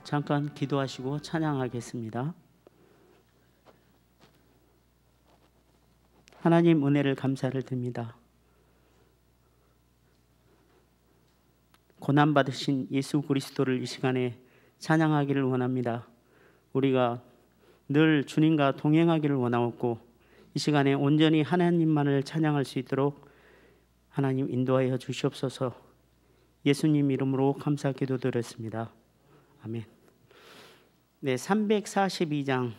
잠깐 기도하시고 찬양하겠습니다. 하나님 은혜를 감사를 드립니다. 고난받으신 예수 그리스도를 이 시간에 찬양하기를 원합니다. 우리가 늘 주님과 동행하기를 원하옵고 이 시간에 온전히 하나님만을 찬양할 수 있도록 하나님 인도하여 주시옵소서. 예수님 이름으로 감사 기도드렸습니다. 아멘. 네, 342장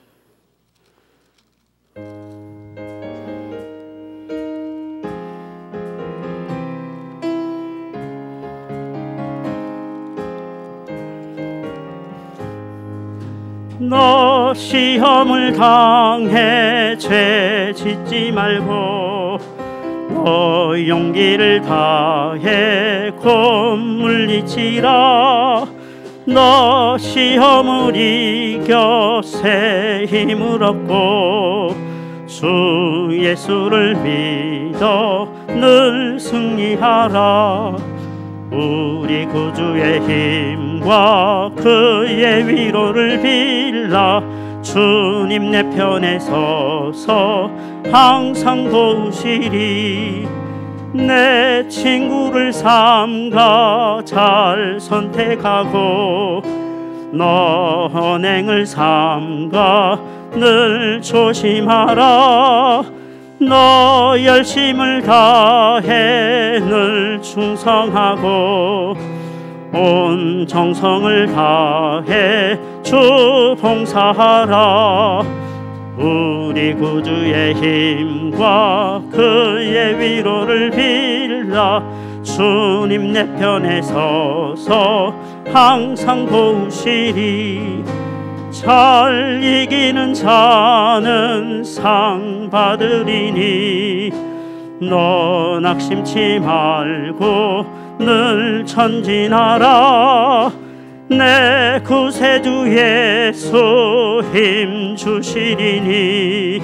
너 시험을 당해 죄 짓지 말고 너 용기를 다해 곧 물리치라. 너 시험을 이겨 새 힘을 얻고 주 예수를 믿어 늘 승리하라. 우리 구주의 힘과 그의 위로를 빌라. 주님 내 편에 서서 항상 도우시리. 내 친구를 삼가 잘 선택하고 너 언행을 삼가 늘 조심하라. 너 열심을 다해 늘 충성하고 온 정성을 다해 주 봉사하라. 우리 구주의 힘과 그의 위로를 빌라. 주님 내 편에 서서 항상 도우시리. 잘 이기는 자는 상 받으리니 너 낙심치 말고 늘 전진하라. 내 구세주 예수 힘 주시리니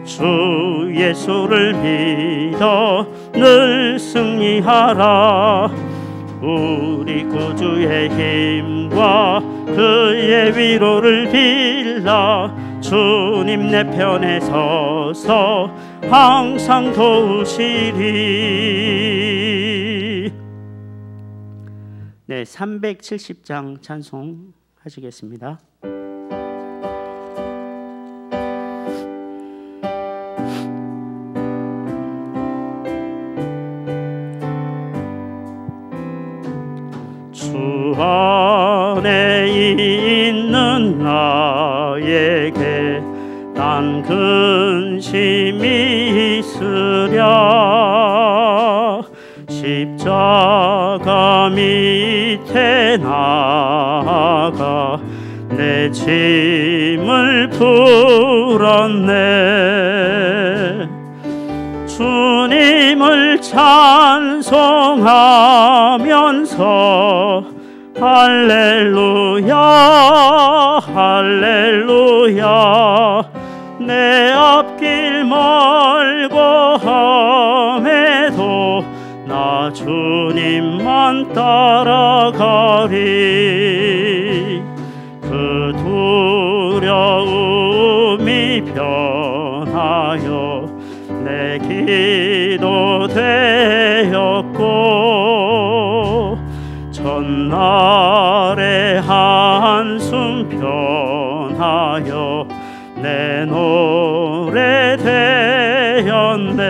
주 예수를 믿어 늘 승리하라. 우리 구주의 힘과 그의 위로를 빌라. 주님 내 편에 서서 항상 도우시리. 네, 370장 찬송 하시겠습니다. 주 안에 있는 나에게 난 근심이 있으랴. 십자가 밑에 나아가 내 짐을 풀었네. 주님을 찬송하면서 할렐루야 할렐루야. 내 앞길 멀고 험해도 나 주님만 따라가리. 그 두려움이 변하여 내 기도 되었고 전날의 한숨 변하여 내 노래 되었네.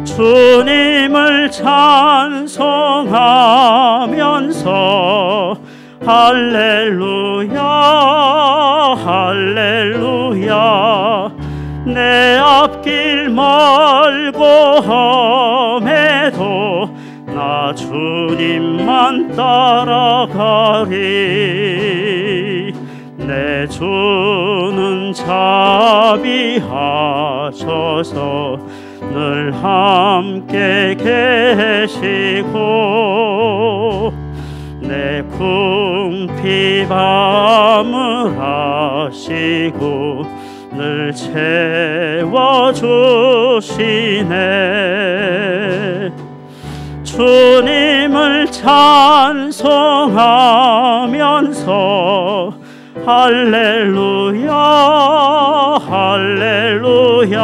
주님을 찬송하면서 할렐루야 할렐루야. 내 앞길 멀고 험해도 나 주님만 따라가리. 내 주는 자비하셔서 늘 함께 계시고 내 궁핍함을 아시고 늘 채워주시네. 주 주님을 찬송하면서 할렐루야 할렐루야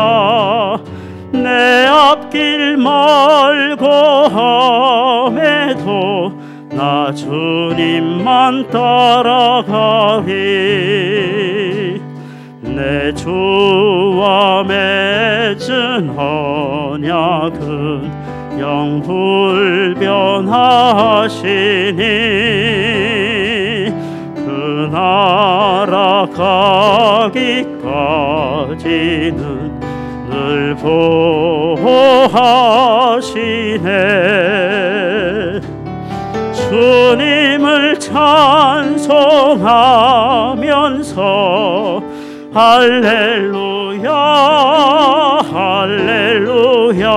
내 앞길 멀고 험해도 나 주님만 따라가리 내 주와 맺은 언약은 영불변하시니 그 나라 가기까지는 늘 보호하시네 주님을 찬송하면서 할렐루야 할렐루야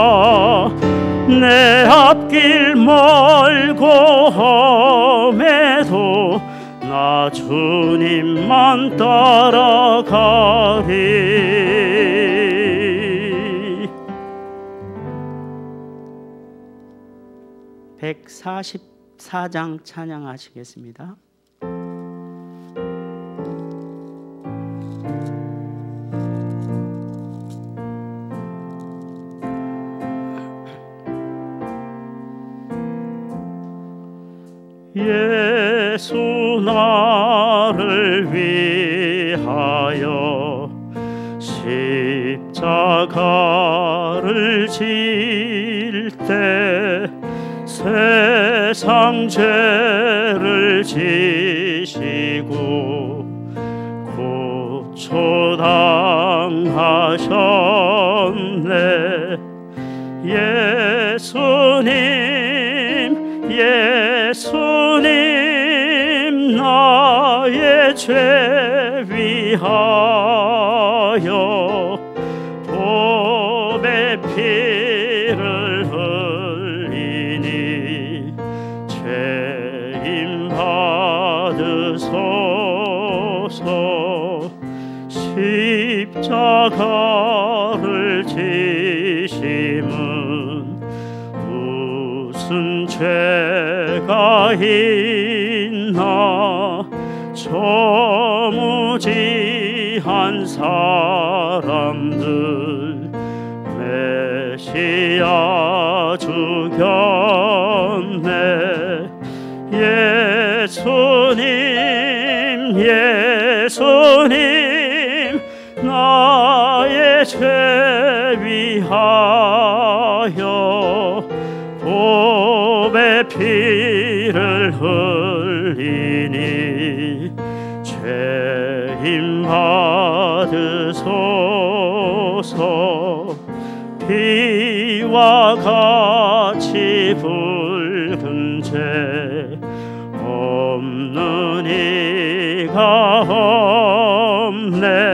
내 앞길 멀고 험해도 나 주님만 따라가리 144장 찬양하시겠습니다. 예수 나를 위하여 십자가를 질 때 세상 죄를 지시고 고초당하셨네 예수님 나의 죄 위하여 보배 피를 흘리니 죄임 받으소서 십자가를 지심은 무슨 죄가 있나 저무지한 사람들 메시아 죽였네 예수님 나의 죄 위하여 보배 피를 흘리니 죄임 받으소서 피와 같이 붉은 죄 없는 이가 없네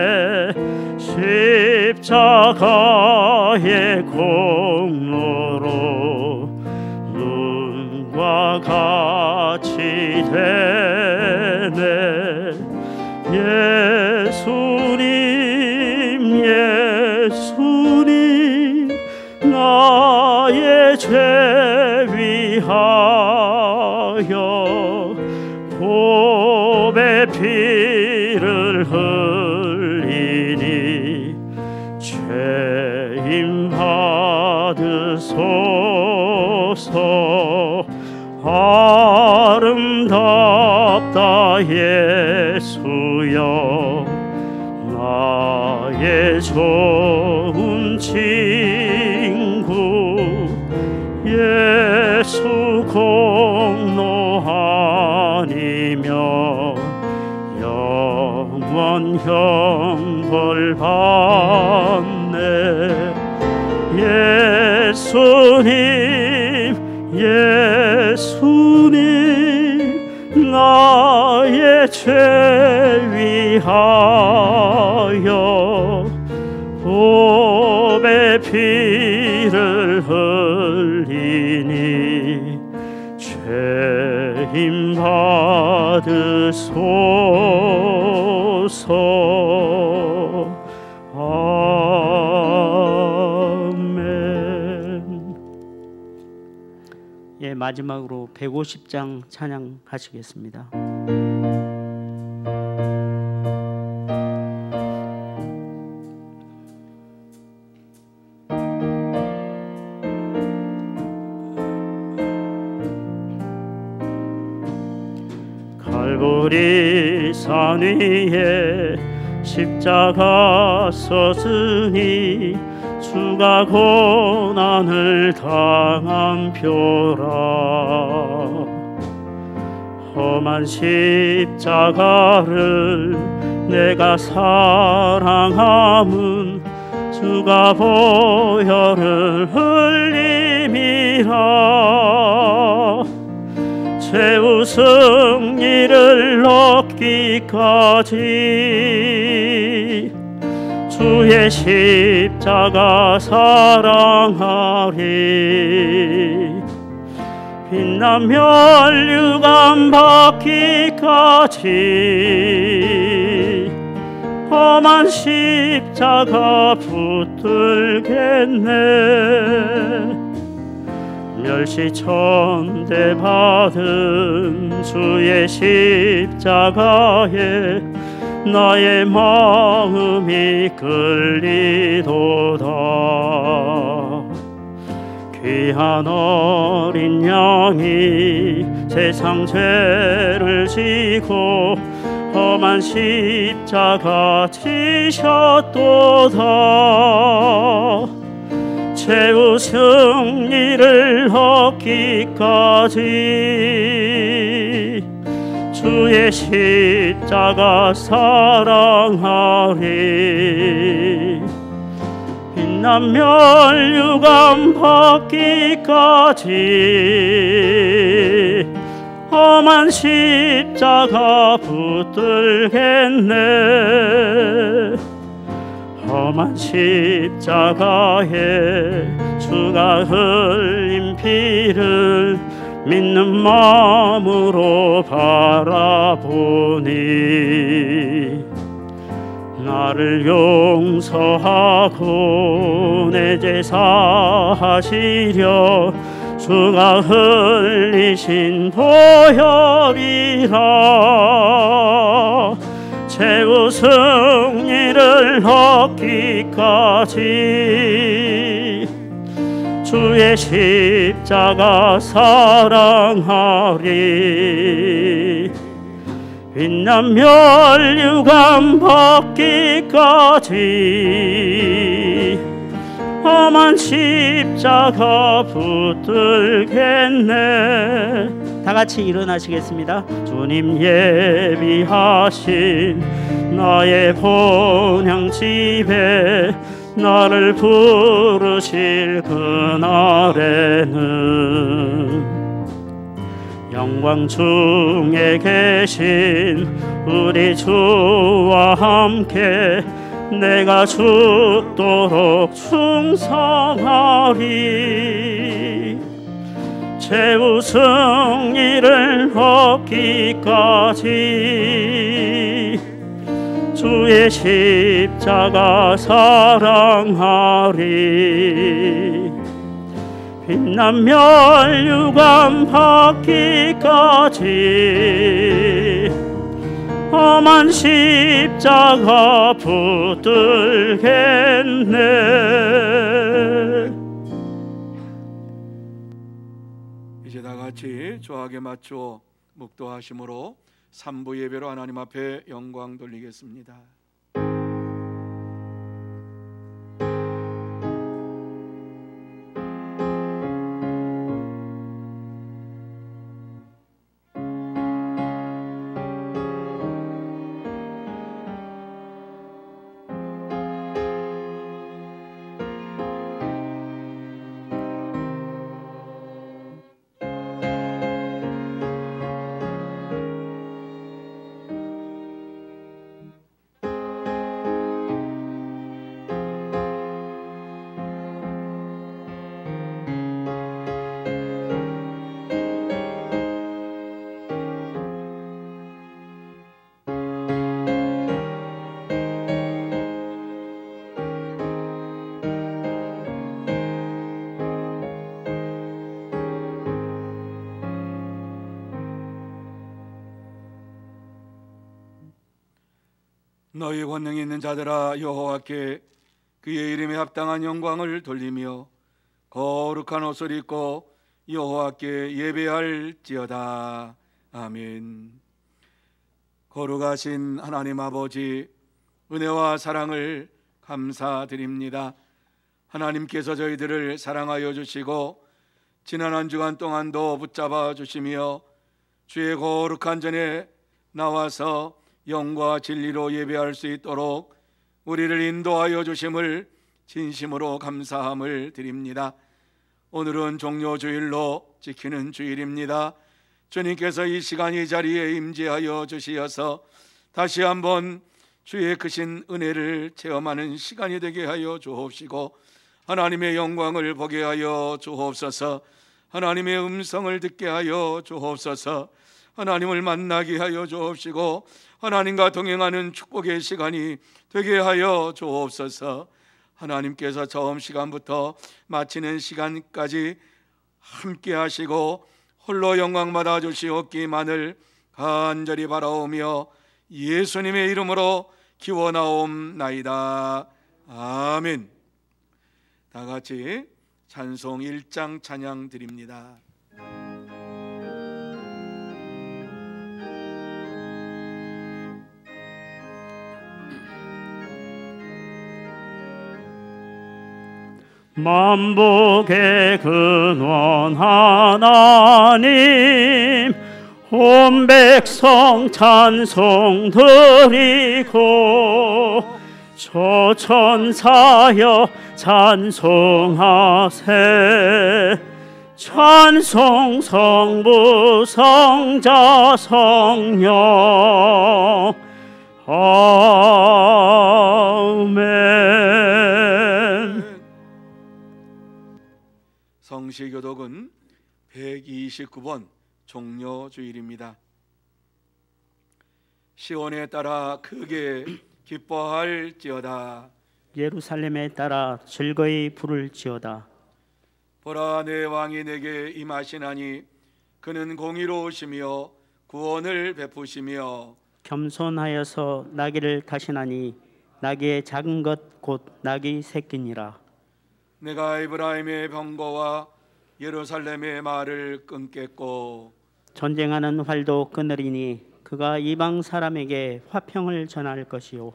십자가의 공로로 눈과 같이 되네 예수님 나의 죄 위하여 보배 피를 흘리니 죄임 받으소서 아름답다 예수여 나의 좋은 친구 예수 공로 아니면 영원 형벌 받네 예수님 나의 죄 위하여 보배 피를 흘리니 죄임 받으소서 아멘. 마지막으로 150장 찬양하시겠습니다. 갈보리 산 위에 십자가 섰으니 주가 고난을 당한 표라. 험한 십자가를 내가 사랑함은 주가 보혈을 흘림이라. 최후 승리를 얻기까지 주의 십자가 사랑하리. 빛난 멸류관 받기까지 험한 십자가 붙들겠네. 멸시천대 받은 주의 십자가에 나의 마음이 끌리도다. 귀한 어린 양이 세상 죄를 지고 험한 십자가 지셨도다. 최후 승리를 얻기까지 주의 십자가 사랑하리. 빛난 멸류관 받기까지 험한 십자가 붙들겠네. 험한 십자가에 주가 흘린 피를 믿는 마음으로 바라보니 나를 용서하고 내 죄 사하시려 주가 흘리신 보혈이라. 최후 승리를 얻기까지 주의 십자가 사랑하리. 빛난 멸류관 받기까지 험한 십자가 붙들겠네. 다 같이 일어나시겠습니다. 주님 예비하신 나의 본향 집에 나를 부르실 그날에는 영광 중에 계신 우리 주와 함께 내가 죽도록 충성하리. 최후 승리를 얻기까지 주의 십자가 사랑하리. 빛난 멸류관 받기까지 험한 십자가 붙들겠네. 이제 다 같이 조하게 맞추어 묵도하심으로 3부 예배로 하나님 앞에 영광 돌리겠습니다. 너희 권능이 있는 자들아 여호와께 그의 이름에 합당한 영광을 돌리며 거룩한 옷을 입고 여호와께 예배할지어다. 아멘. 거룩하신 하나님 아버지, 은혜와 사랑을 감사드립니다. 하나님께서 저희들을 사랑하여 주시고 지난 한 주간 동안도 붙잡아 주시며 주의 거룩한 전에 나와서 영과 진리로 예배할 수 있도록 우리를 인도하여 주심을 진심으로 감사함을 드립니다. 오늘은 종료주일로 지키는 주일입니다. 주님께서 이 시간 이 자리에 임재하여 주시어서 다시 한번 주의 크신 은혜를 체험하는 시간이 되게 하여 주옵시고 하나님의 영광을 보게 하여 주옵소서. 하나님의 음성을 듣게 하여 주옵소서. 하나님을 만나게 하여 주옵시고 하나님과 동행하는 축복의 시간이 되게 하여 주옵소서. 하나님께서 처음 시간부터 마치는 시간까지 함께 하시고 홀로 영광 받아 주시옵기만을 간절히 바라오며 예수님의 이름으로 기원하옵나이다. 아멘. 다 같이 찬송 1장 찬양 드립니다. 만복의 근원 하나님, 온 백성 찬송 드리고 저 천사여 찬송하세. 찬송 성부 성자 성령. 아멘. 성시교독은 129번 종료주일입니다. 시온에 따라 크게 기뻐할지어다. 예루살렘에 따라 즐거이 부를지어다. 보라, 내 왕이 내게 임하시나니 그는 공의로우시며 구원을 베푸시며 겸손하여서 나귀를 타시나니 나귀의 작은 것 곧 나귀 새끼니라. 내가 에브라임의 병거와 예루살렘의 말을 끊겠고 전쟁하는 활도 끊으리니 그가 이방 사람에게 화평을 전할 것이요.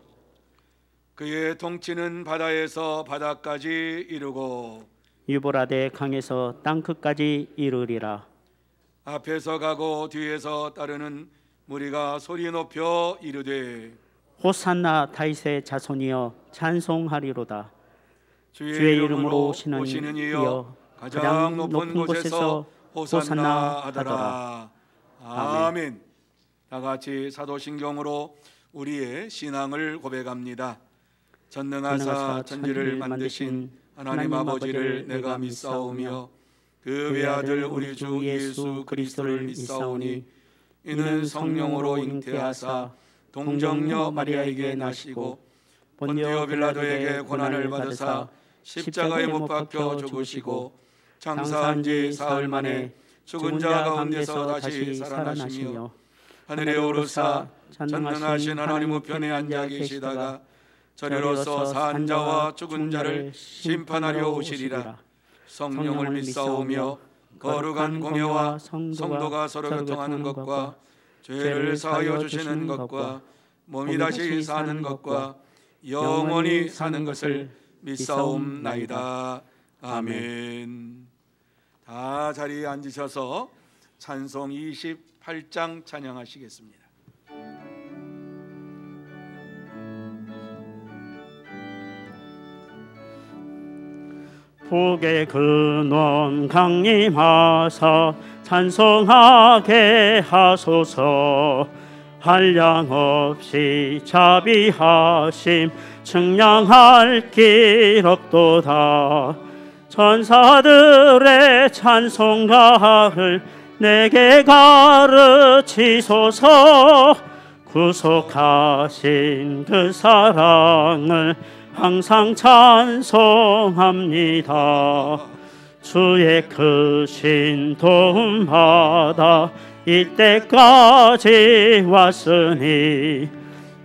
그의 통치는 바다에서 바다까지 이르고 유보라데 강에서 땅끝까지 이르리라. 앞에서 가고 뒤에서 따르는 무리가 소리 높여 이르되 호산나 다윗의 자손이여 찬송하리로다. 주의 이름으로 오시는 이여 가장 높은 곳에서 호산나 하더라. 아멘. 다 같이 사도신경으로 우리의 신앙을 고백합니다. 전능하사 천지를 만드신 하나님 아버지를 내가 믿사오며 그 외아들 우리 주 예수 그리스도를 믿사오니 이는 성령으로 잉태하사 동정녀 마리아에게 나시고 본디오 빌라도에게 고난을 받으사 십자가에 못 박혀 죽으시고 장사한 지 사흘 만에 죽은 자 가운데서 다시 살아나시며 하늘에 오르사 전능하신 하나님 우편에 앉아 계시다가 저리로서 산 자와 죽은 자를 심판하려 오시리라. 성령을 믿사오며 거룩한 공예와 성도가 서로 교통하는 것과 죄를 사하여 주시는 것과 몸이 다시 사는 것과 영원히 사는 것을 믿사옵나이다. 아멘. 다 자리에 앉으셔서 찬송 28장 찬양하시겠습니다. 복의 근원 강림하사 찬송하게 하소서. 한량없이 자비하심 측량할 길 없도다. 천사들의 찬송가를 내게 가르치소서. 구속하신 그 사랑을 항상 찬송합니다. 주의 크신 도움 받아 이때까지 왔으니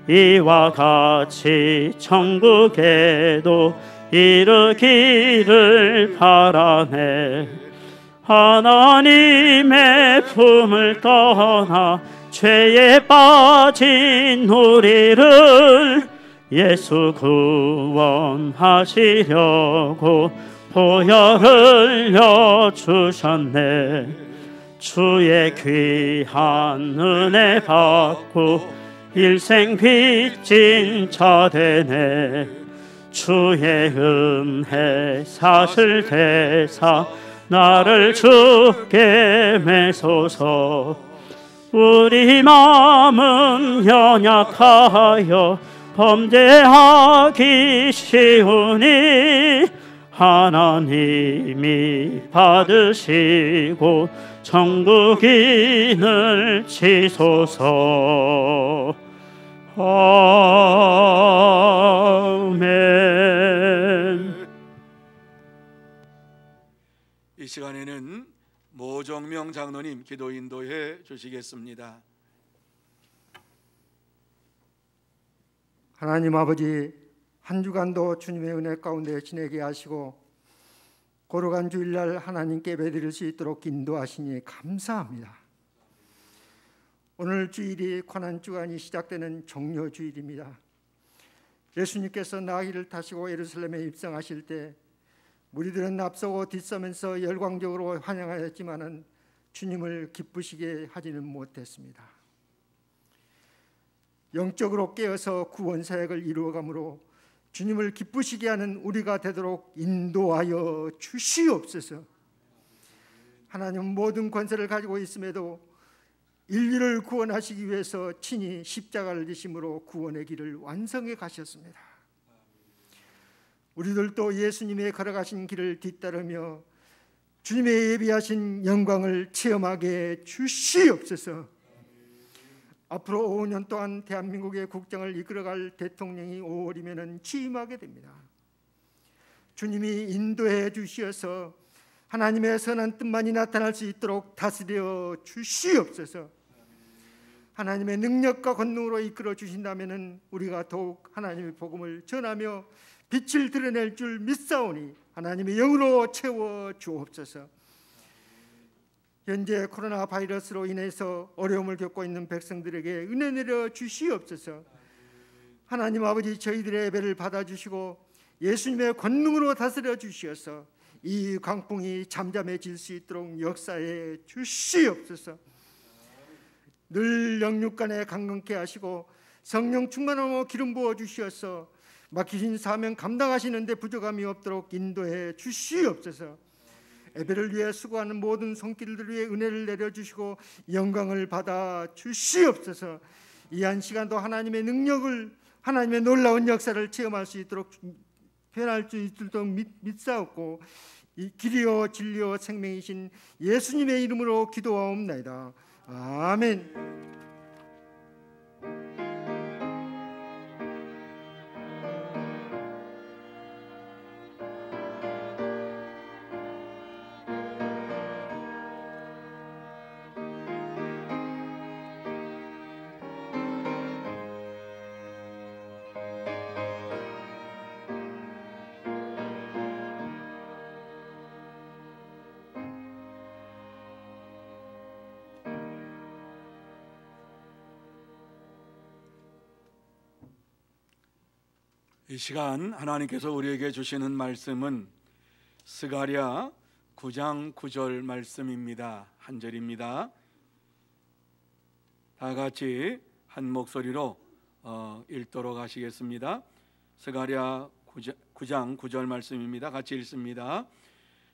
이와 같이 천국에도 이르기를 바라네. 하나님의 품을 떠나 죄에 빠진 우리를 예수 구원하시려고 보혈 흘려 주셨네. 주의 귀한 은혜 받고 일생 빚진 자 되네. 주의 은혜 사실 대사 나를 주께 매소서. 우리 마음은 연약하여 범죄하기 쉬우니 하나님이 받으시고 천국인을 치소서. 아멘. 이 시간에는 모정명 장로님 기도 인도해 주시겠습니다. 하나님 아버지, 한 주간도 주님의 은혜 가운데 지내게 하시고 거룩한 주일날 하나님께 예배드릴 수 있도록 인도하시니 감사합니다. 오늘 주일이 고난주간이 시작되는 종료주일입니다. 예수님께서 나귀를 타시고 예루살렘에 입성하실 때 무리들은 앞서고 뒤서면서 열광적으로 환영하였지만은 주님을 기쁘시게 하지는 못했습니다. 영적으로 깨어서 구원 사역을 이루어가므로 주님을 기쁘시게 하는 우리가 되도록 인도하여 주시옵소서. 하나님은 모든 권세를 가지고 있음에도 인류를 구원하시기 위해서 친히 십자가를 지심으로 구원의 길을 완성해 가셨습니다. 우리들도 예수님의 걸어가신 길을 뒤따르며 주님의 예비하신 영광을 체험하게 주시옵소서. 앞으로 5년 동안 대한민국의 국정을 이끌어갈 대통령이 5월이면 취임하게 됩니다. 주님이 인도해 주시어서 하나님의 선한 뜻만이 나타날 수 있도록 다스려 주시옵소서. 하나님의 능력과 권능으로 이끌어 주신다면 우리가 더욱 하나님의 복음을 전하며 빛을 드러낼 줄 믿사오니 하나님의 영으로 채워 주옵소서. 현재 코로나 바이러스로 인해서 어려움을 겪고 있는 백성들에게 은혜 내려 주시옵소서. 하나님 아버지, 저희들의 예배를 받아주시고 예수님의 권능으로 다스려 주시어서 이 광풍이 잠잠해질 수 있도록 역사해 주시옵소서. 늘 영육간에 강건케 하시고 성령 충만하고 기름 부어 주시어서 맡기신 사명 감당하시는 데 부족함이 없도록 인도해 주시옵소서. 예배를 위해 수고하는 모든 손길들 위해 은혜를 내려주시고 영광을 받아 주시옵소서. 이 한 시간도 하나님의 능력을, 하나님의 놀라운 역사를 체험할 수 있도록 변할 수 있도록 믿사옵고 이 길이요 진리요 생명이신 예수님의 이름으로 기도하옵나이다. 아멘. 이 시간 하나님께서 우리에게 주시는 말씀은 스가랴 9장 9절 말씀입니다. 한 절입니다. 다 같이 한 목소리로 읽도록 하시겠습니다. 스가랴 9장 9절 말씀입니다. 같이 읽습니다.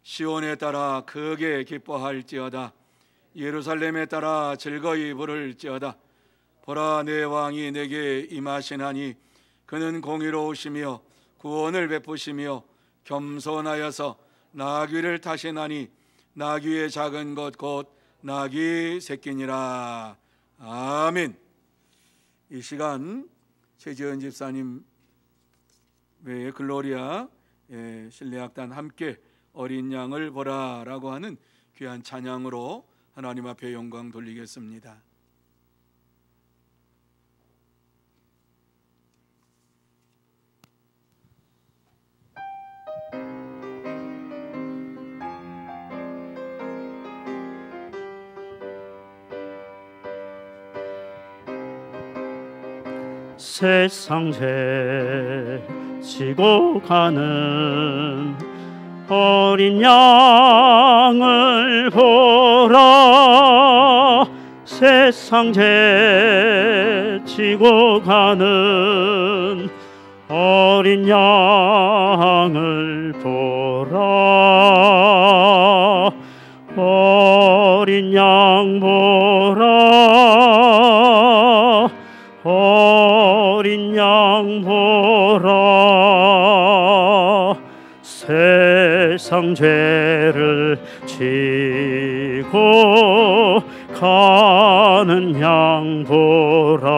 시온에 따라 크게 기뻐할지어다. 예루살렘에 따라 즐거이 부를지어다. 보라, 내 왕이 내게 임하시나니 그는 공의로우시며 구원을 베푸시며 겸손하여서 나귀를 타시나니 나귀의 작은 것 곧 나귀 새끼니라. 아멘. 이 시간 최지은 집사님 외에 글로리아 실내악단 함께 어린 양을 보라라고 하는 귀한 찬양으로 하나님 앞에 영광 돌리겠습니다. 세상죄 지고 가는 어린 양을 보라. 세상죄 지고 가는 어린 양을 보라. 어린 양 보라. 어린 양 보라. 세상 죄를 지고 가는 양 보라.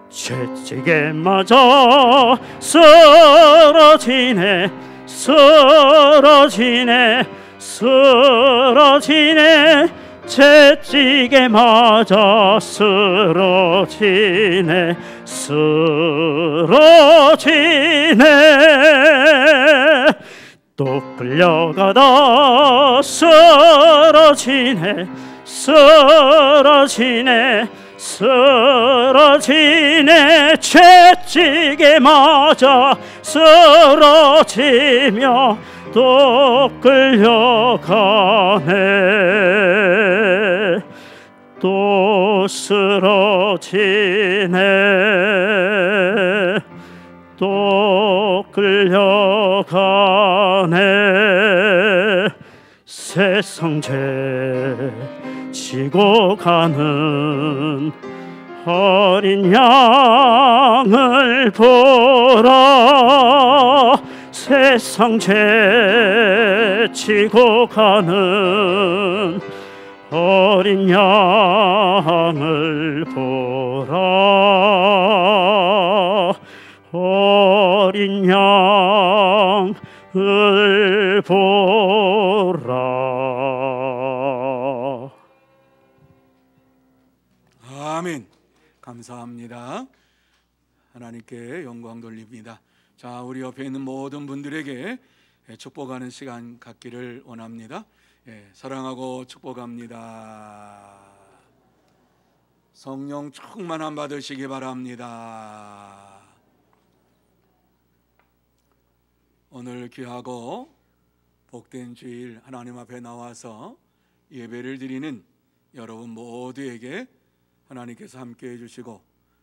채찍에 맞아 쓰러지네 쓰러지네 쓰러지네. 채찍에 맞아 쓰러지네 쓰러지네. 또 끌려가다 쓰러지네 쓰러지네 쓰러지네. 채찍에 맞아 쓰러지며 또 끌려가네. 또 쓰러지네. 또 끌려가네. 세상 죄 지고 가는 어린 양을 보라. 세상 죄 지고 가는 어린 양을 보라. 어린 양을 보라. 아멘. 감사합니다. 하나님께 영광 돌립니다. 자, 우리 옆에 있는 모든 분들에게 축복하는 시간 갖기를 원합니다. 사랑하고 축복합니다. 성령 충만함 받으시기 바랍니다. 오늘 귀하고 복된 주일 하나님 앞에 나와서 예배를 드리는 여러분 모두에게 하나님께서 함께해 주시고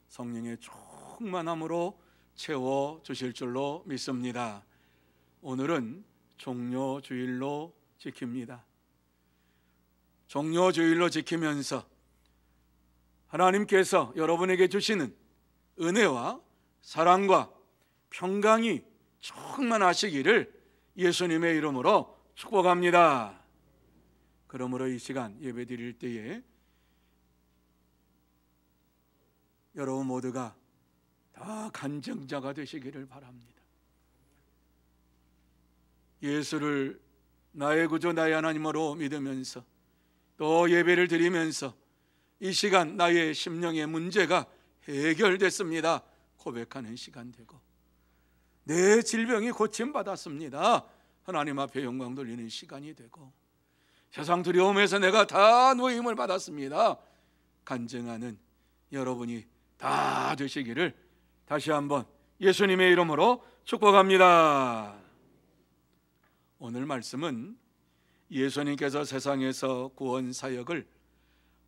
성령의 충만함으로 채워 주실 줄로 믿습니다. 오늘은 종료주일로 지킵니다. 종료주일로 지키면서 하나님께서 여러분에게 주시는 은혜와 사랑과 평강이 충만하시기를 예수님의 이름으로 축복합니다. 그러므로 이 시간 예배 드릴 때에 여러분 모두가 다 간증자가 되시기를 바랍니다. 예수를 나의 구주 나의 하나님으로 믿으면서 또 예배를 드리면서 이 시간 나의 심령의 문제가 해결됐습니다 고백하는 시간 되고, 내 질병이 고침받았습니다 하나님 앞에 영광 돌리는 시간이 되고, 세상 두려움에서 내가 다 노임을 받았습니다 간증하는 여러분이 다 되시기를 다시 한번 예수님의 이름으로 축복합니다. 오늘 말씀은 예수님께서 세상에서 구원 사역을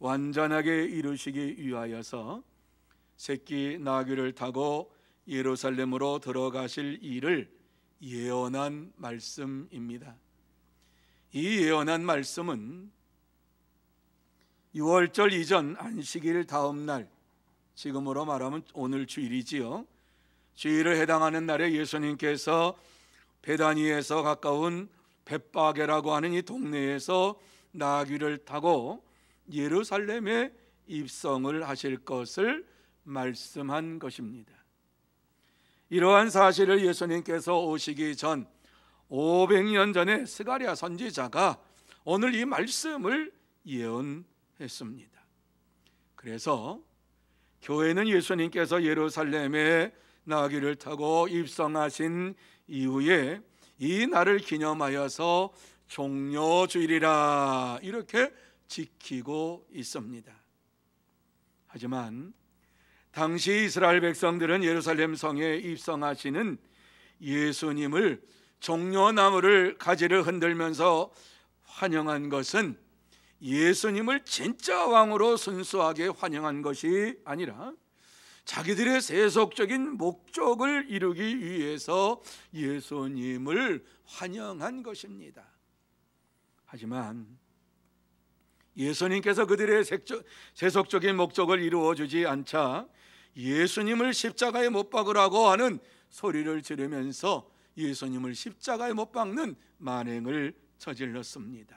완전하게 이루시기 위하여서 새끼 나귀를 타고 예루살렘으로 들어가실 일을 예언한 말씀입니다. 이 예언한 말씀은 6월절 이전 안식일 다음 날, 지금으로 말하면 오늘 주일이지요. 주일을 해당하는 날에 예수님께서 베다니에서 가까운 벳바게라고 하는 이 동네에서 나귀를 타고 예루살렘에 입성을 하실 것을 말씀한 것입니다. 이러한 사실을 예수님께서 오시기 전 500년 전에 스가랴 선지자가 오늘 이 말씀을 예언했습니다. 그래서 교회는 예수님께서 예루살렘에 나귀를 타고 입성하신 이후에 이 날을 기념하여서 종료주일이라 이렇게 지키고 있습니다. 하지만 당시 이스라엘 백성들은 예루살렘 성에 입성하시는 예수님을 종려나무를 가지를 흔들면서 환영한 것은 예수님을 진짜 왕으로 순수하게 환영한 것이 아니라 자기들의 세속적인 목적을 이루기 위해서 예수님을 환영한 것입니다. 하지만 예수님께서 그들의 세속적인 목적을 이루어주지 않자 예수님을 십자가에 못 박으라고 하는 소리를 지르면서 예수님을 십자가에 못 박는 만행을 저질렀습니다.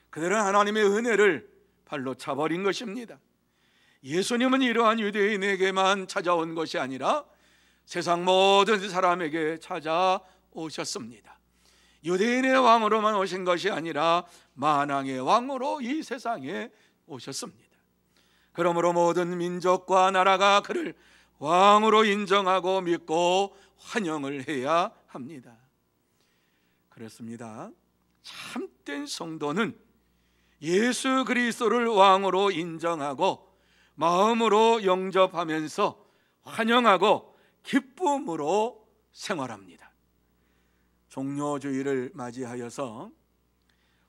그들은 하나님의 은혜를 발로 차버린 것입니다. 예수님은 이러한 유대인에게만 찾아온 것이 아니라 세상 모든 사람에게 찾아오셨습니다. 유대인의 왕으로만 오신 것이 아니라 만왕의 왕으로 이 세상에 오셨습니다. 그러므로 모든 민족과 나라가 그를 왕으로 인정하고 믿고 환영을 해야 합니다. 그렇습니다. 참된 성도는 예수 그리스도를 왕으로 인정하고 마음으로 영접하면서 환영하고 기쁨으로 생활합니다. 종료주일을 맞이하여서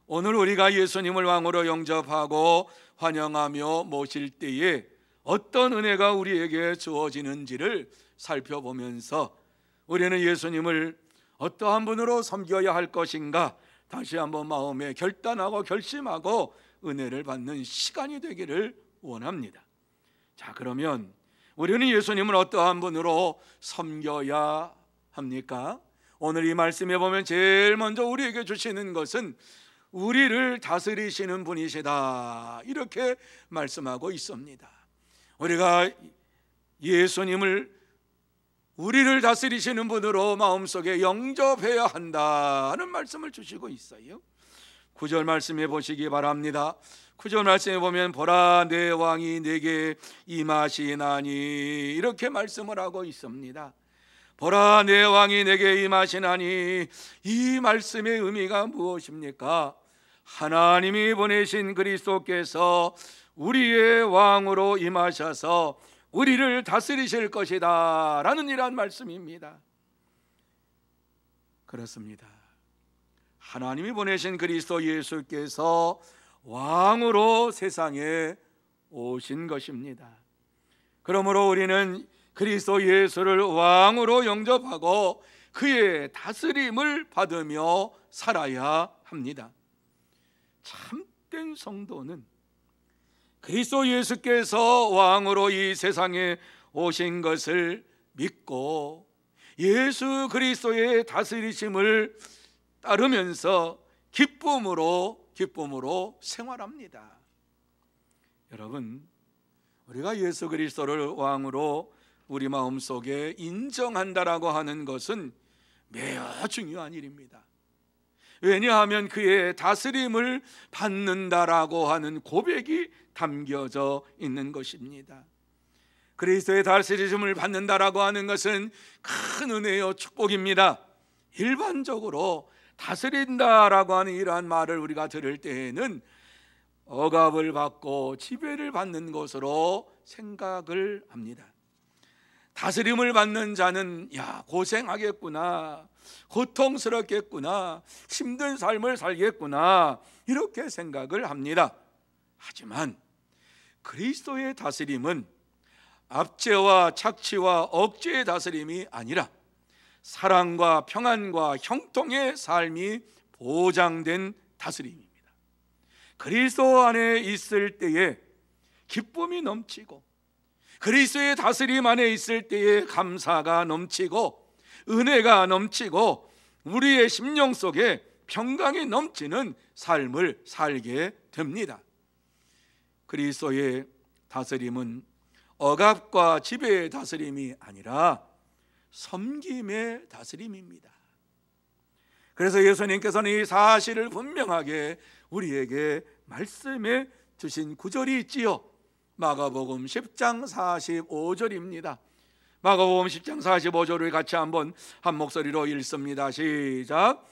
오늘 우리가 예수님을 왕으로 영접하고 환영하며 모실 때에 어떤 은혜가 우리에게 주어지는지를 살펴보면서 우리는 예수님을 어떠한 분으로 섬겨야 할 것인가 다시 한번 마음에 결단하고 결심하고 은혜를 받는 시간이 되기를 원합니다. 자, 그러면 우리는 예수님을 어떠한 분으로 섬겨야 합니까? 오늘 이 말씀에 보면 제일 먼저 우리에게 주시는 것은 우리를 다스리시는 분이시다, 이렇게 말씀하고 있습니다. 우리가 예수님을 우리를 다스리시는 분으로 마음속에 영접해야 한다는 말씀을 주시고 있어요. 9절 말씀해 보시기 바랍니다. 9절 말씀에 보면 보라 내 왕이 내게 임하시나니, 이렇게 말씀을 하고 있습니다. 보라 내 왕이 내게 임하시나니, 이 말씀의 의미가 무엇입니까? 하나님이 보내신 그리스도께서 우리의 왕으로 임하셔서 우리를 다스리실 것이다 라는 이러한 말씀입니다. 그렇습니다. 하나님이 보내신 그리스도 예수께서 왕으로 세상에 오신 것입니다. 그러므로 우리는 그리스도 예수를 왕으로 영접하고 그의 다스림을 받으며 살아야 합니다. 참된 성도는 그리스도 예수께서 왕으로 이 세상에 오신 것을 믿고 예수 그리스도의 다스리심을 따르면서 기쁨으로 생활합니다. 여러분, 우리가 예수 그리스도를 왕으로 우리 마음속에 인정한다라고 하는 것은 매우 중요한 일입니다. 왜냐하면 그의 다스림을 받는다라고 하는 고백이 담겨져 있는 것입니다. 그리스도의 다스림을 받는다라고 하는 것은 큰 은혜요 축복입니다. 일반적으로 다스린다라고 하는 이러한 말을 우리가 들을 때에는 억압을 받고 지배를 받는 것으로 생각을 합니다. 다스림을 받는 자는 고생하겠구나, 고통스럽겠구나, 힘든 삶을 살겠구나, 이렇게 생각을 합니다. 하지만 그리스도의 다스림은 압제와 착취와 억제의 다스림이 아니라 사랑과 평안과 형통의 삶이 보장된 다스림입니다. 그리스도 안에 있을 때에 기쁨이 넘치고, 그리스도의 다스림 안에 있을 때에 감사가 넘치고 은혜가 넘치고 우리의 심령 속에 평강이 넘치는 삶을 살게 됩니다. 그리스도의 다스림은 억압과 지배의 다스림이 아니라 섬김의 다스림입니다. 그래서 예수님께서는 이 사실을 분명하게 우리에게 말씀해 주신 구절이 있지요. 마가복음 10장 45절입니다. 마가복음 10장 45절을 같이 한번 한 목소리로 읽습니다. 시작.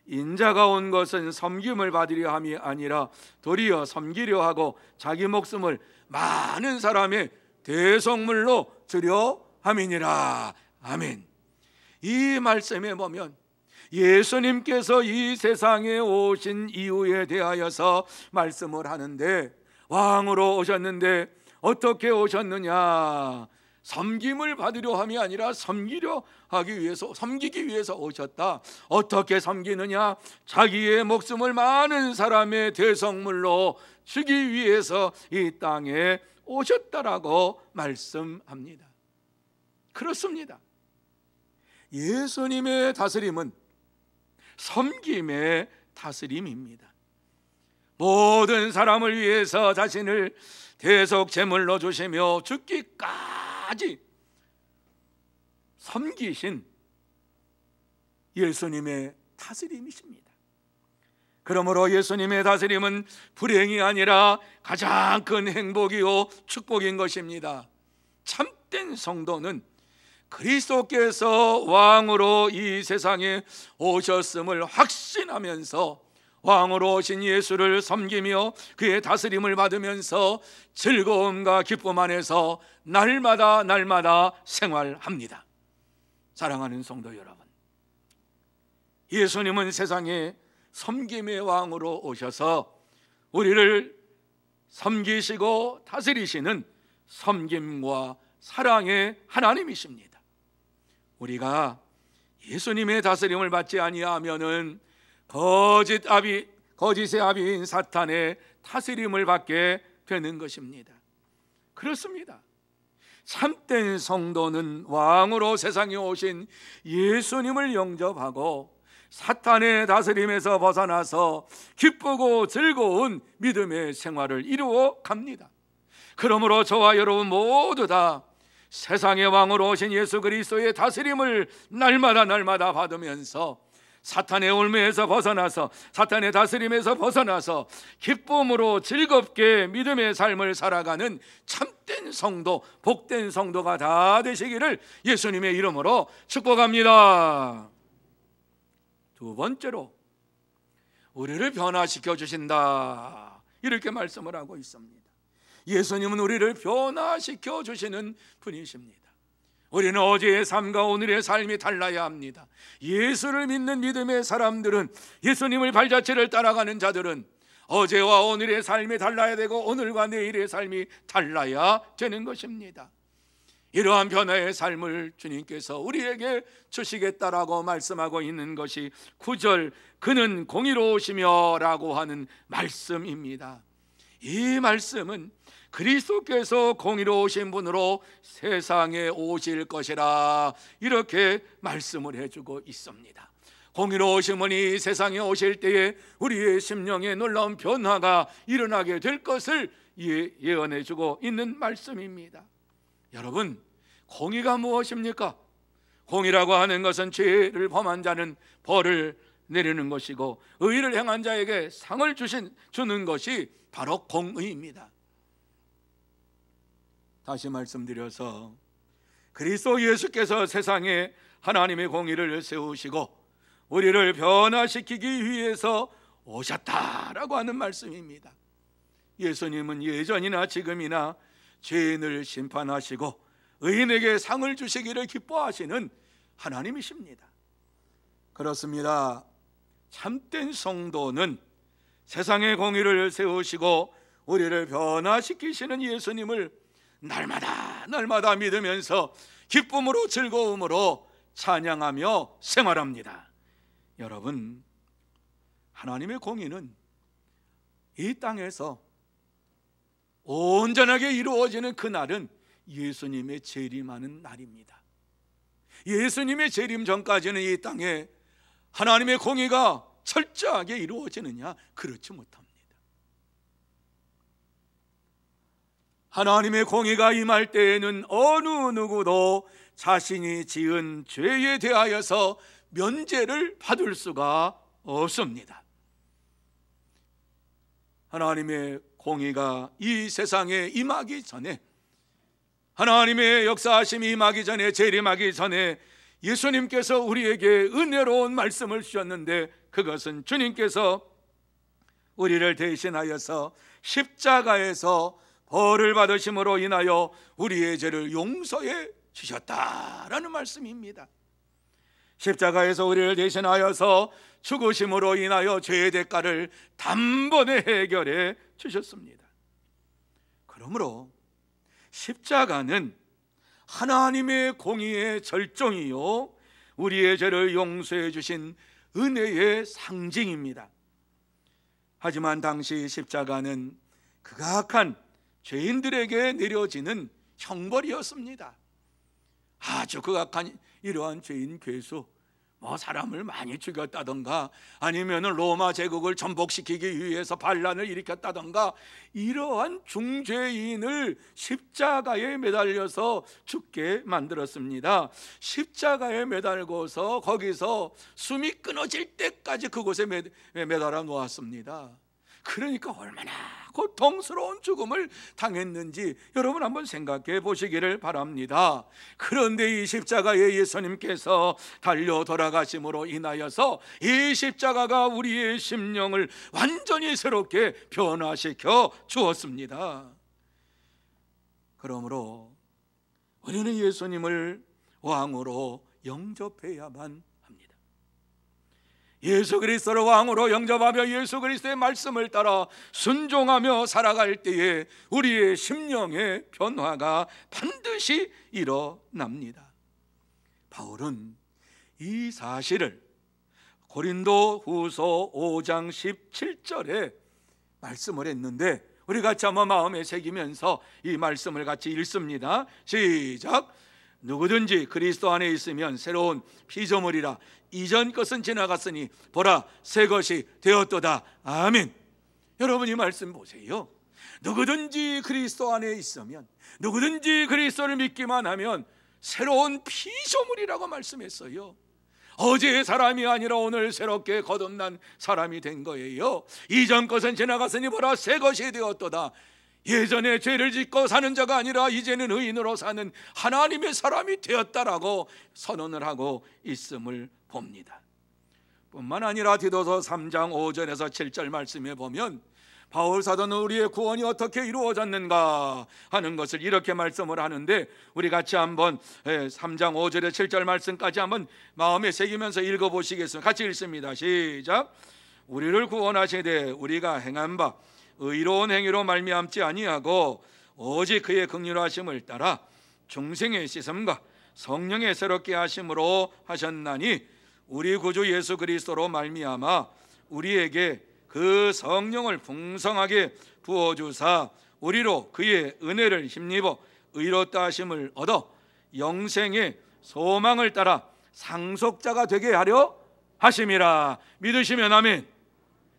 인자가 온 것은 섬김을 받으려 함이 아니라 도리어 섬기려 하고 자기 목숨을 많은 사람의 대속물로 드려 함이니라. 아멘. 이 말씀에 보면 예수님께서 이 세상에 오신 이유에 대하여서 말씀을 하는데, 왕으로 오셨는데 어떻게 오셨느냐? 섬김을 받으려 함이 아니라 섬기기 위해서 오셨다. 어떻게 섬기느냐? 자기의 목숨을 많은 사람의 대속물로 주기 위해서 이 땅에 오셨다라고 말씀합니다. 그렇습니다. 예수님의 다스림은 섬김의 다스림입니다. 모든 사람을 위해서 자신을 대속 제물로 주시며 죽기까지 섬기신 예수님의 다스림이십니다. 그러므로 예수님의 다스림은 불행이 아니라 가장 큰 행복이요 축복인 것입니다. 참된 성도는 그리스도께서 왕으로 이 세상에 오셨음을 확신하면서 왕으로 오신 예수를 섬기며 그의 다스림을 받으면서 즐거움과 기쁨 안에서 날마다 생활합니다. 사랑하는 성도 여러분, 예수님은 세상에 섬김의 왕으로 오셔서 우리를 섬기시고 다스리시는 섬김과 사랑의 하나님이십니다. 우리가 예수님의 다스림을 받지 아니하면은 거짓의 아비인 사탄의 다스림을 받게 되는 것입니다. 그렇습니다. 참된 성도는 왕으로 세상에 오신 예수님을 영접하고 사탄의 다스림에서 벗어나서 기쁘고 즐거운 믿음의 생활을 이루어 갑니다. 그러므로 저와 여러분 모두 다 세상의 왕으로 오신 예수 그리스도의 다스림을 날마다 받으면서 사탄의 올무에서 벗어나서, 사탄의 다스림에서 벗어나서 기쁨으로 즐겁게 믿음의 삶을 살아가는 참된 성도, 복된 성도가 다 되시기를 예수님의 이름으로 축복합니다. 두 번째로, 우리를 변화시켜 주신다, 이렇게 말씀을 하고 있습니다. 예수님은 우리를 변화시켜 주시는 분이십니다. 우리는 어제의 삶과 오늘의 삶이 달라야 합니다. 예수를 믿는 믿음의 사람들은, 예수님의 발자취를 따라가는 자들은 어제와 오늘의 삶이 달라야 되고 오늘과 내일의 삶이 달라야 되는 것입니다. 이러한 변화의 삶을 주님께서 우리에게 주시겠다라고 말씀하고 있는 것이 9절 그는 공의로우시며 라고 하는 말씀입니다. 이 말씀은 그리스도께서 공의로우신 분으로 세상에 오실 것이라, 이렇게 말씀을 해주고 있습니다. 공의로우신 분이 세상에 오실 때에 우리의 심령에 놀라운 변화가 일어나게 될 것을 예언해주고 있는 말씀입니다. 여러분, 공의가 무엇입니까? 공의라고 하는 것은 죄를 범한 자는 벌을 내리는 것이고, 의를 행한 자에게 상을 주는 것이 바로 공의입니다. 다시 말씀드려서, 그리스도 예수께서 세상에 하나님의 공의를 세우시고 우리를 변화시키기 위해서 오셨다라고 하는 말씀입니다. 예수님은 예전이나 지금이나 죄인을 심판하시고 의인에게 상을 주시기를 기뻐하시는 하나님이십니다. 그렇습니다. 참된 성도는 세상의 공의를 세우시고 우리를 변화시키시는 예수님을 날마다 믿으면서 기쁨으로 즐거움으로 찬양하며 생활합니다. 여러분, 하나님의 공의는 이 땅에서 온전하게 이루어지는 그날은 예수님의 재림하는 날입니다. 예수님의 재림 전까지는 이 땅에 하나님의 공의가 철저하게 이루어지느냐? 그렇지 못합니다. 하나님의 공의가 임할 때에는 어느 누구도 자신이 지은 죄에 대하여서 면죄를 받을 수가 없습니다. 하나님의 공의가 이 세상에 임하기 전에, 하나님의 역사하심이 임하기 전에, 재림하기 전에 예수님께서 우리에게 은혜로운 말씀을 주셨는데, 그것은 주님께서 우리를 대신하여서 십자가에서 벌을 받으심으로 인하여 우리의 죄를 용서해 주셨다라는 말씀입니다. 십자가에서 우리를 대신하여서 죽으심으로 인하여 죄의 대가를 단번에 해결해 주셨습니다. 그러므로 십자가는 하나님의 공의의 절정이요 우리의 죄를 용서해 주신 은혜의 상징입니다. 하지만 당시 십자가는 극악한 죄인들에게 내려지는 형벌이었습니다. 아주 극악한 이러한 죄인 괴수, 사람을 많이 죽였다던가 아니면 로마 제국을 전복시키기 위해서 반란을 일으켰다던가 이러한 중죄인을 십자가에 매달려서 죽게 만들었습니다. 십자가에 매달고서 거기서 숨이 끊어질 때까지 그곳에 매달아 놓았습니다. 그러니까 얼마나 고통스러운 죽음을 당했는지 여러분 한번 생각해 보시기를 바랍니다. 그런데 이 십자가에 예수님께서 달려 돌아가심으로 인하여서 이 십자가가 우리의 심령을 완전히 새롭게 변화시켜 주었습니다. 그러므로 우리는 예수님을 왕으로 영접해야만 합니다. 예수 그리스도를 왕으로 영접하며 예수 그리스도의 말씀을 따라 순종하며 살아갈 때에 우리의 심령의 변화가 반드시 일어납니다. 바울은 이 사실을 고린도 후서 5장 17절에 말씀을 했는데 우리 같이 한번 마음에 새기면서 이 말씀을 같이 읽습니다. 시작. 누구든지 그리스도 안에 있으면 새로운 피조물이라 이전 것은 지나갔으니 보라 새 것이 되었도다. 아멘. 여러분 이 말씀 보세요. 누구든지 그리스도 안에 있으면, 누구든지 그리스도를 믿기만 하면 새로운 피조물이라고 말씀했어요. 어제의 사람이 아니라 오늘 새롭게 거듭난 사람이 된 거예요. 이전 것은 지나갔으니 보라 새 것이 되었도다. 예전에 죄를 짓고 사는 자가 아니라 이제는 의인으로 사는 하나님의 사람이 되었다라고 선언을 하고 있음을 봅니다. 뿐만 아니라 디도서 3장 5절에서 7절 말씀에 보면 바울 사도는 우리의 구원이 어떻게 이루어졌는가 하는 것을 이렇게 말씀을 하는데 우리 같이 한번 3장 5절에 7절 말씀까지 한번 마음에 새기면서 읽어보시겠습니다. 같이 읽습니다. 시작. 우리를 구원하시되 우리가 행한 바 의로운 행위로 말미암지 아니하고 오직 그의 긍휼하심을 따라 중생의 씻음과 성령의 새롭게 하심으로 하셨나니 우리 구주 예수 그리스도로 말미암아 우리에게 그 성령을 풍성하게 부어주사 우리로 그의 은혜를 힘입어 의롭다 하심을 얻어 영생의 소망을 따라 상속자가 되게 하려 하심이라. 믿으시면 아멘.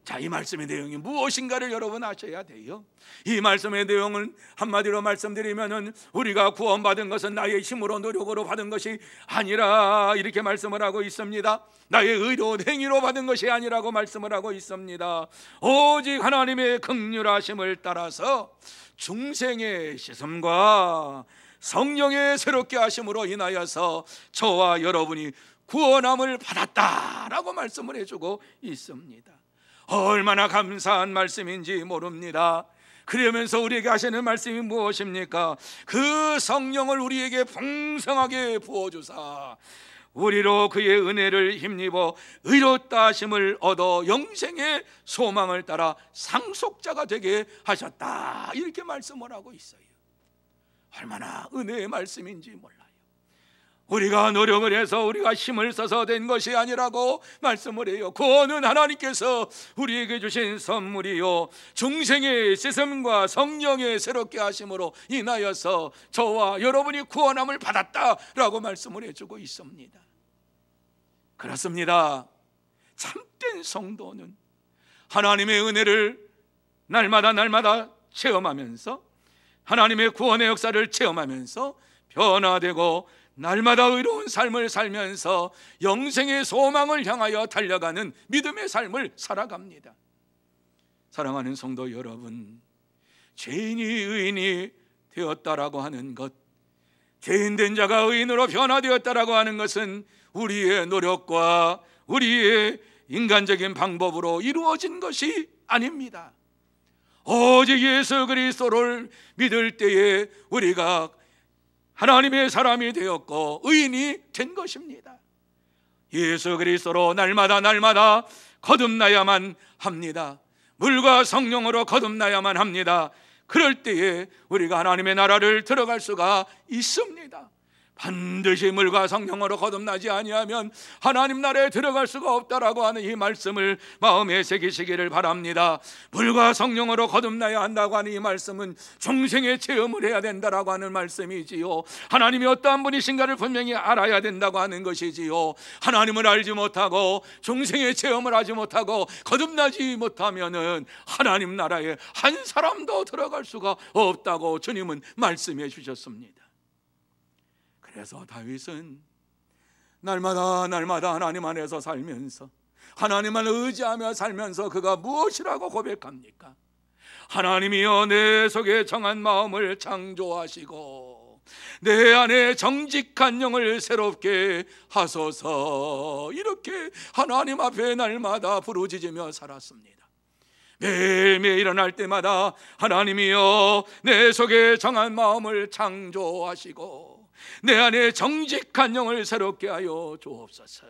자, 이 말씀의 내용이 무엇인가를 여러분 아셔야 돼요. 이 말씀의 내용은 한마디로 말씀드리면은 우리가 구원받은 것은 나의 힘으로 노력으로 받은 것이 아니라 이렇게 말씀을 하고 있습니다. 나의 의로운 행위로 받은 것이 아니라고 말씀을 하고 있습니다. 오직 하나님의 긍휼하심을 따라서 중생의 씻음과 성령의 새롭게 하심으로 인하여서 저와 여러분이 구원함을 받았다라고 말씀을 해주고 있습니다. 얼마나 감사한 말씀인지 모릅니다. 그러면서 우리에게 하시는 말씀이 무엇입니까? 그 성령을 우리에게 풍성하게 부어주사 우리로 그의 은혜를 힘입어 의롭다 하심을 얻어 영생의 소망을 따라 상속자가 되게 하셨다. 이렇게 말씀을 하고 있어요. 얼마나 은혜의 말씀인지 몰라요. 우리가 노력을 해서 우리가 힘을 써서 된 것이 아니라고 말씀을 해요. 구원은 하나님께서 우리에게 주신 선물이요 중생의 씻음과 성령의 새롭게 하심으로 인하여서 저와 여러분이 구원함을 받았다라고 말씀을 해주고 있습니다. 그렇습니다. 참된 성도는 하나님의 은혜를 날마다 체험하면서 하나님의 구원의 역사를 체험하면서 변화되고 날마다 의로운 삶을 살면서 영생의 소망을 향하여 달려가는 믿음의 삶을 살아갑니다. 사랑하는 성도 여러분, 죄인이 의인이 되었다라고 하는 것, 죄인된 자가 의인으로 변화되었다라고 하는 것은 우리의 노력과 우리의 인간적인 방법으로 이루어진 것이 아닙니다. 오직 예수 그리스도를 믿을 때에 우리가 하나님의 사람이 되었고 의인이 된 것입니다. 예수 그리스도로 날마다 거듭나야만 합니다. 물과 성령으로 거듭나야만 합니다. 그럴 때에 우리가 하나님의 나라를 들어갈 수가 있습니다. 반드시 물과 성령으로 거듭나지 아니하면 하나님 나라에 들어갈 수가 없다라고 하는 이 말씀을 마음에 새기시기를 바랍니다. 물과 성령으로 거듭나야 한다고 하는 이 말씀은 중생의 체험을 해야 된다라고 하는 말씀이지요. 하나님이 어떠한 분이신가를 분명히 알아야 된다고 하는 것이지요. 하나님을 알지 못하고 중생의 체험을 하지 못하고 거듭나지 못하면은 하나님 나라에 한 사람도 들어갈 수가 없다고 주님은 말씀해 주셨습니다. 그래서 다윗은 날마다 하나님 안에서 살면서 하나님을 의지하며 살면서 그가 무엇이라고 고백합니까? 하나님이여 내 속에 정한 마음을 창조하시고 내 안에 정직한 영을 새롭게 하소서. 이렇게 하나님 앞에 날마다 부르짖으며 살았습니다. 매일매일 일어날 때마다 하나님이여 내 속에 정한 마음을 창조하시고 내 안에 정직한 영을 새롭게 하여 주옵소서.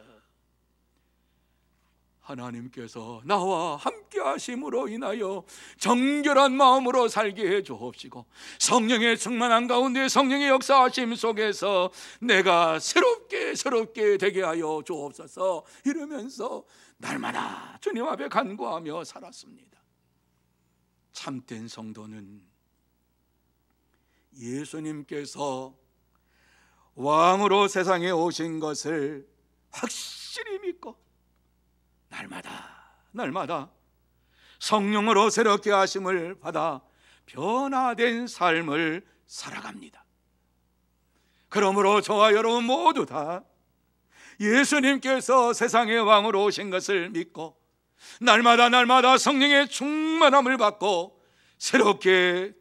하나님께서 나와 함께 하심으로 인하여 정결한 마음으로 살게 해 주옵시고 성령의 충만한 가운데 성령의 역사하심 속에서 내가 새롭게 되게 하여 주옵소서. 이러면서 날마다 주님 앞에 간구하며 살았습니다. 참된 성도는 예수님께서 왕으로 세상에 오신 것을 확실히 믿고 날마다 성령으로 새롭게 하심을 받아 변화된 삶을 살아갑니다. 그러므로 저와 여러분 모두 다 예수님께서 세상의 왕으로 오신 것을 믿고 날마다 성령의 충만함을 받고 새롭게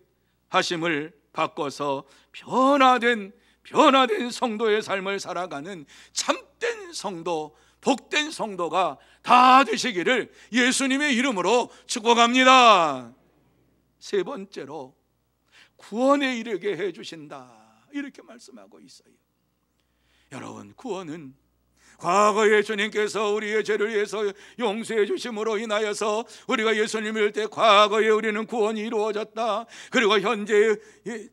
하심을 바꿔서 변화된 성도의 삶을 살아가는 참된 성도, 복된 성도가 다 되시기를 예수님의 이름으로 축복합니다. 세 번째로 구원에 이르게 해주신다, 이렇게 말씀하고 있어요. 여러분, 구원은 과거에 주님께서 우리의 죄를 위해서 용서해 주심으로 인하여서 우리가 예수님을 믿을 때 과거에 우리는 구원이 이루어졌다. 그리고 현재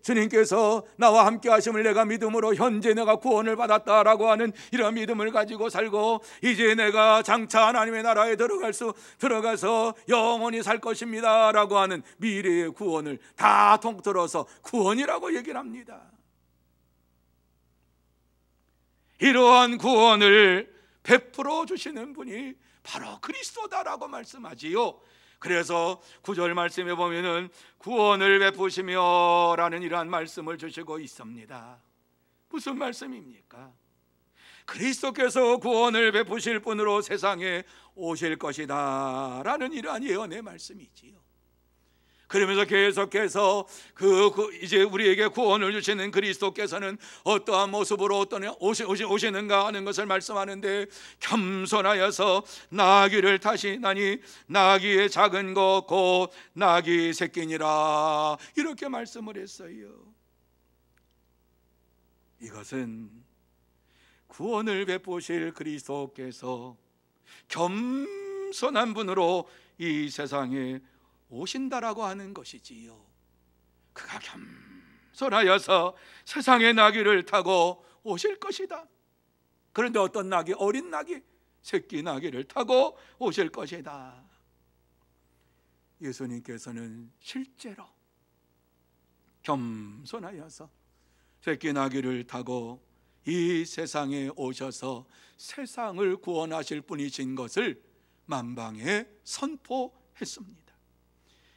주님께서 나와 함께 하심을 내가 믿음으로 현재 내가 구원을 받았다라고 하는 이런 믿음을 가지고 살고 이제 내가 장차 하나님의 나라에 들어가서 영원히 살 것입니다 라고 하는 미래의 구원을 다 통틀어서 구원이라고 얘기를 합니다. 이러한 구원을 베풀어 주시는 분이 바로 그리스도다라고 말씀하지요. 그래서 9절 말씀에 보면은 구원을 베푸시며 라는 이러한 말씀을 주시고 있습니다. 무슨 말씀입니까? 그리스도께서 구원을 베푸실 분으로 세상에 오실 것이다 라는 이러한 예언의 말씀이지요. 그러면서 계속해서 이제 우리에게 구원을 주시는 그리스도께서는 어떠한 모습으로 오시는가 하는 것을 말씀하는데, 겸손하여서 나귀를 타시나니 나귀의 작은 것 곧 나귀 새끼니라, 이렇게 말씀을 했어요. 이것은 구원을 베푸실 그리스도께서 겸손한 분으로 이 세상에 오신다라고 하는 것이지요. 그가 겸손하여서 세상의 나귀를 타고 오실 것이다. 그런데 어떤 나귀? 어린 나귀, 새끼 나귀를 타고 오실 것이다. 예수님께서는 실제로 겸손하여서 새끼 나귀를 타고 이 세상에 오셔서 세상을 구원하실 분이신 것을 만방에 선포했습니다.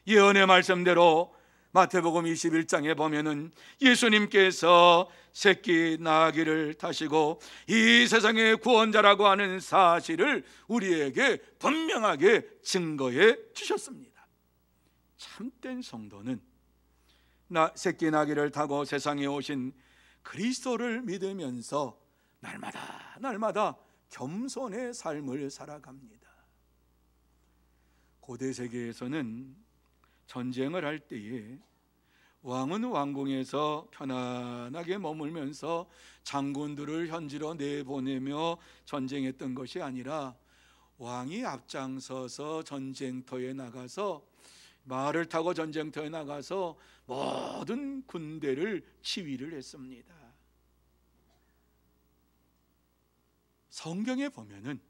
예언의 말씀대로 마태복음 21장에 보면은 예수님께서 새끼 나귀를 타시고 이 세상의 구원자라고 하는 사실을 우리에게 분명하게 증거해 주셨습니다. 참된 성도는 새끼 나귀를 타고 세상에 오신 그리스도를 믿으면서 날마다 겸손의 삶을 살아갑니다. 고대 세계에서는 전쟁을 할 때에 왕은 왕궁에서 편안하게 머물면서 장군들을 현지로 내보내며 전쟁했던 것이 아니라 왕이 앞장서서 전쟁터에 나가서 말을 타고 전쟁터에 나가서 모든 군대를 지휘를 했습니다. 성경에 보면은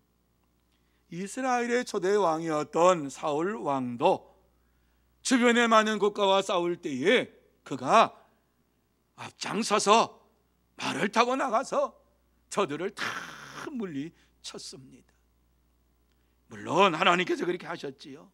이스라엘의 초대 왕이었던 사울 왕도 주변에 많은 국가와 싸울 때에 그가 앞장서서 말을 타고 나가서 저들을 다 물리쳤습니다. 물론 하나님께서 그렇게 하셨지요.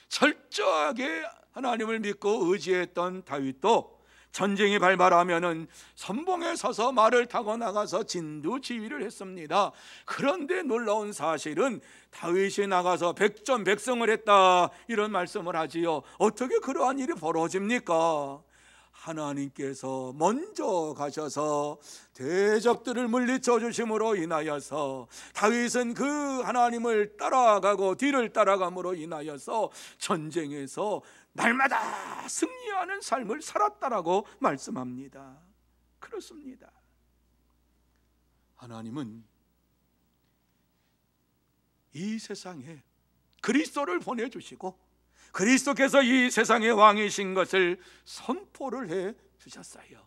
철저하게 하나님을 믿고 의지했던 다윗도 전쟁이 발발하면은 선봉에 서서 말을 타고 나가서 진두지휘를 했습니다. 그런데 놀라운 사실은 다윗이 나가서 백전백승을 했다 이런 말씀을 하지요. 어떻게 그러한 일이 벌어집니까? 하나님께서 먼저 가셔서 대적들을 물리쳐 주심으로 인하여서 다윗은 그 하나님을 따라가고 뒤를 따라감으로 인하여서 전쟁에서 날마다 승리하는 삶을 살았다라고 말씀합니다. 그렇습니다. 하나님은 이 세상에 그리스도를 보내주시고 그리스도께서 이 세상의 왕이신 것을 선포를 해 주셨어요.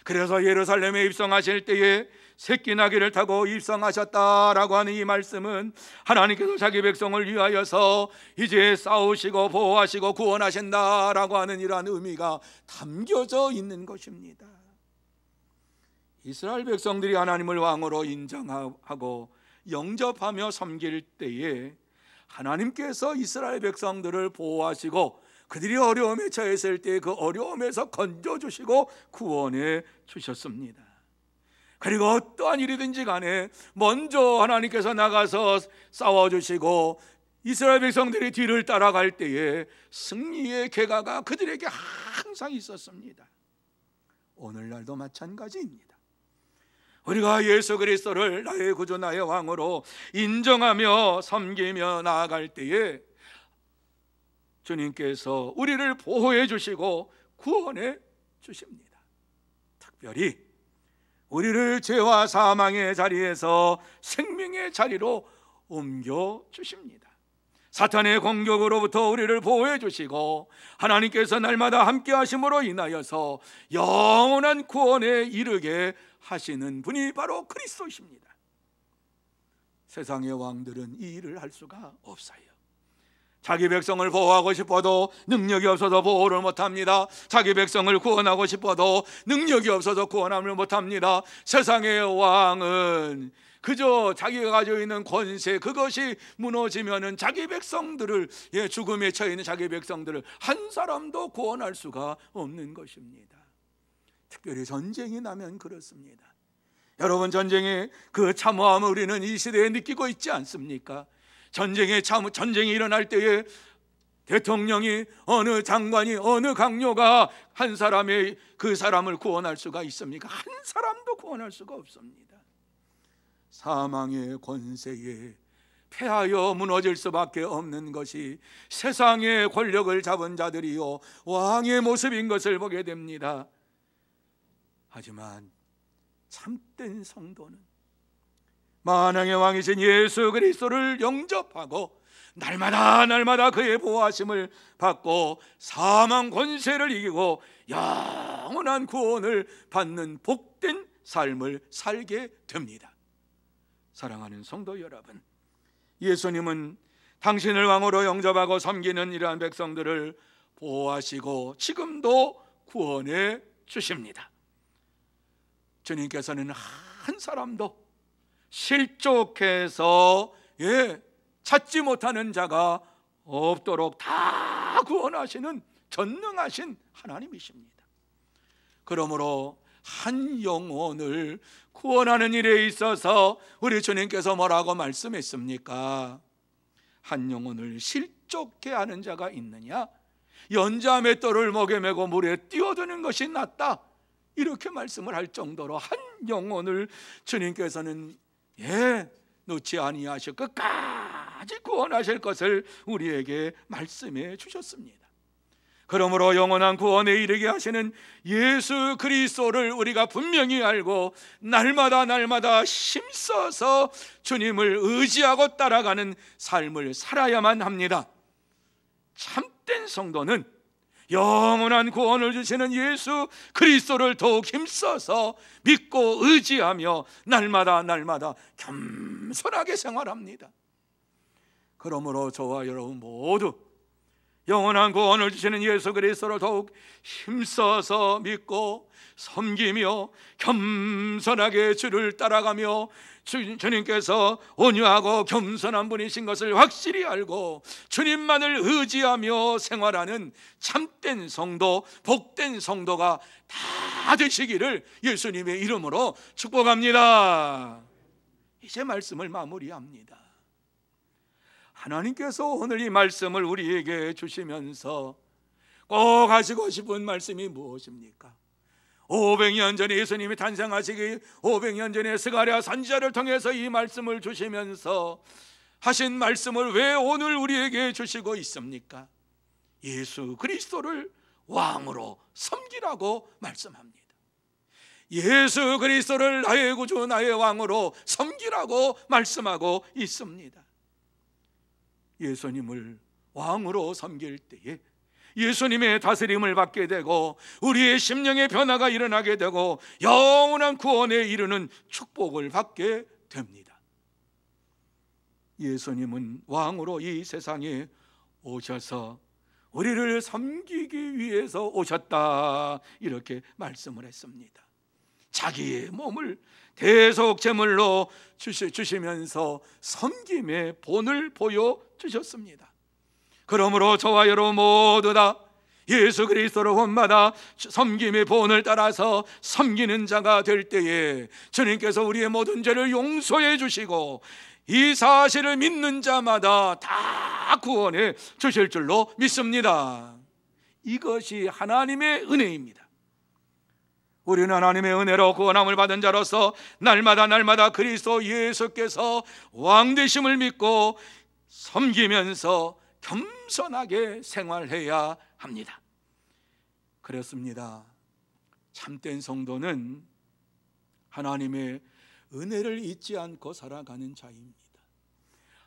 그래서 예루살렘에 입성하실 때에 새끼 나귀를 타고 입성하셨다라고 하는 이 말씀은 하나님께서 자기 백성을 위하여서 이제 싸우시고 보호하시고 구원하신다라고 하는 이러한 의미가 담겨져 있는 것입니다. 이스라엘 백성들이 하나님을 왕으로 인정하고 영접하며 섬길 때에 하나님께서 이스라엘 백성들을 보호하시고 그들이 어려움에 처했을 때 그 어려움에서 건져주시고 구원해 주셨습니다. 그리고 어떠한 일이든지 간에 먼저 하나님께서 나가서 싸워주시고 이스라엘 백성들이 뒤를 따라갈 때에 승리의 계가가 그들에게 항상 있었습니다. 오늘날도 마찬가지입니다. 우리가 예수 그리스도를 나의 구주 나의 왕으로 인정하며 섬기며 나아갈 때에 주님께서 우리를 보호해 주시고 구원해 주십니다. 특별히 우리를 죄와 사망의 자리에서 생명의 자리로 옮겨 주십니다. 사탄의 공격으로부터 우리를 보호해 주시고 하나님께서 날마다 함께 하심으로 인하여서 영원한 구원에 이르게 하시는 분이 바로 그리스도이십니다. 세상의 왕들은 이 일을 할 수가 없어요. 자기 백성을 보호하고 싶어도 능력이 없어서 보호를 못합니다. 자기 백성을 구원하고 싶어도 능력이 없어서 구원함을 못합니다. 세상의 왕은 그저 자기가 가지고 있는 권세 그것이 무너지면은 자기 백성들을 죽음에 처해 있는 자기 백성들을 한 사람도 구원할 수가 없는 것입니다. 특별히 전쟁이 나면 그렇습니다. 여러분, 전쟁의 그 참호함을 우리는 이 시대에 느끼고 있지 않습니까? 전쟁이 일어날 때에 대통령이 어느 장관이 어느 강요가 한 사람의 그 사람을 구원할 수가 있습니까? 한 사람도 구원할 수가 없습니다. 사망의 권세에 패하여 무너질 수밖에 없는 것이 세상의 권력을 잡은 자들이요 왕의 모습인 것을 보게 됩니다. 하지만 참된 성도는 만왕의 왕이신 예수 그리스도를 영접하고 날마다 그의 보호하심을 받고 사망 권세를 이기고 영원한 구원을 받는 복된 삶을 살게 됩니다. 사랑하는 성도 여러분, 예수님은 당신을 왕으로 영접하고 섬기는 이러한 백성들을 보호하시고 지금도 구원해 주십니다. 주님께서는 한 사람도 실족해서 찾지 못하는 자가 없도록 다 구원하시는 전능하신 하나님이십니다. 그러므로 한 영혼을 구원하는 일에 있어서 우리 주님께서 뭐라고 말씀했습니까? 한 영혼을 실족해 하는 자가 있느냐? 연자 맷돌을 목에 메고 물에 뛰어드는 것이 낫다, 이렇게 말씀을 할 정도로 한 영혼을 주님께서는 놓지 아니하시고 끝까지 구원하실 것을 우리에게 말씀해 주셨습니다. 그러므로 영원한 구원에 이르게 하시는 예수 그리스도를 우리가 분명히 알고 날마다 힘써서 주님을 의지하고 따라가는 삶을 살아야만 합니다. 참된 성도는 영원한 구원을 주시는 예수 그리스도를 더욱 힘써서 믿고 의지하며 날마다 겸손하게 생활합니다. 그러므로 저와 여러분 모두 영원한 구원을 주시는 예수 그리스도를 더욱 힘써서 믿고 섬기며 겸손하게 주를 따라가며 주님께서 온유하고 겸손한 분이신 것을 확실히 알고 주님만을 의지하며 생활하는 참된 성도, 복된 성도가 다 되시기를 예수님의 이름으로 축복합니다. 이제 말씀을 마무리합니다. 하나님께서 오늘 이 말씀을 우리에게 주시면서 꼭 하시고 싶은 말씀이 무엇입니까? 500년 전에 예수님이 탄생하시기 500년 전에 스가랴 선지자를 통해서 이 말씀을 주시면서 하신 말씀을 왜 오늘 우리에게 주시고 있습니까? 예수 그리스도를 왕으로 섬기라고 말씀합니다. 예수 그리스도를 나의 구주 나의 왕으로 섬기라고 말씀하고 있습니다. 예수님을 왕으로 섬길 때에 예수님의 다스림을 받게 되고 우리의 심령의 변화가 일어나게 되고 영원한 구원에 이르는 축복을 받게 됩니다. 예수님은 왕으로 이 세상에 오셔서 우리를 섬기기 위해서 오셨다, 이렇게 말씀을 했습니다. 자기의 몸을 대속 제물로 주시면서 섬김의 본을 보여주셨습니다. 그러므로 저와 여러분 모두 다 예수 그리스도를 본받아 섬김의 본을 따라서 섬기는 자가 될 때에 주님께서 우리의 모든 죄를 용서해 주시고 이 사실을 믿는 자마다 다 구원해 주실 줄로 믿습니다. 이것이 하나님의 은혜입니다. 우리는 하나님의 은혜로 구원함을 받은 자로서 날마다 그리스도 예수께서 왕 되심을 믿고 섬기면서 겸손하게 생활해야 합니다. 그렇습니다. 참된 성도는 하나님의 은혜를 잊지 않고 살아가는 자입니다.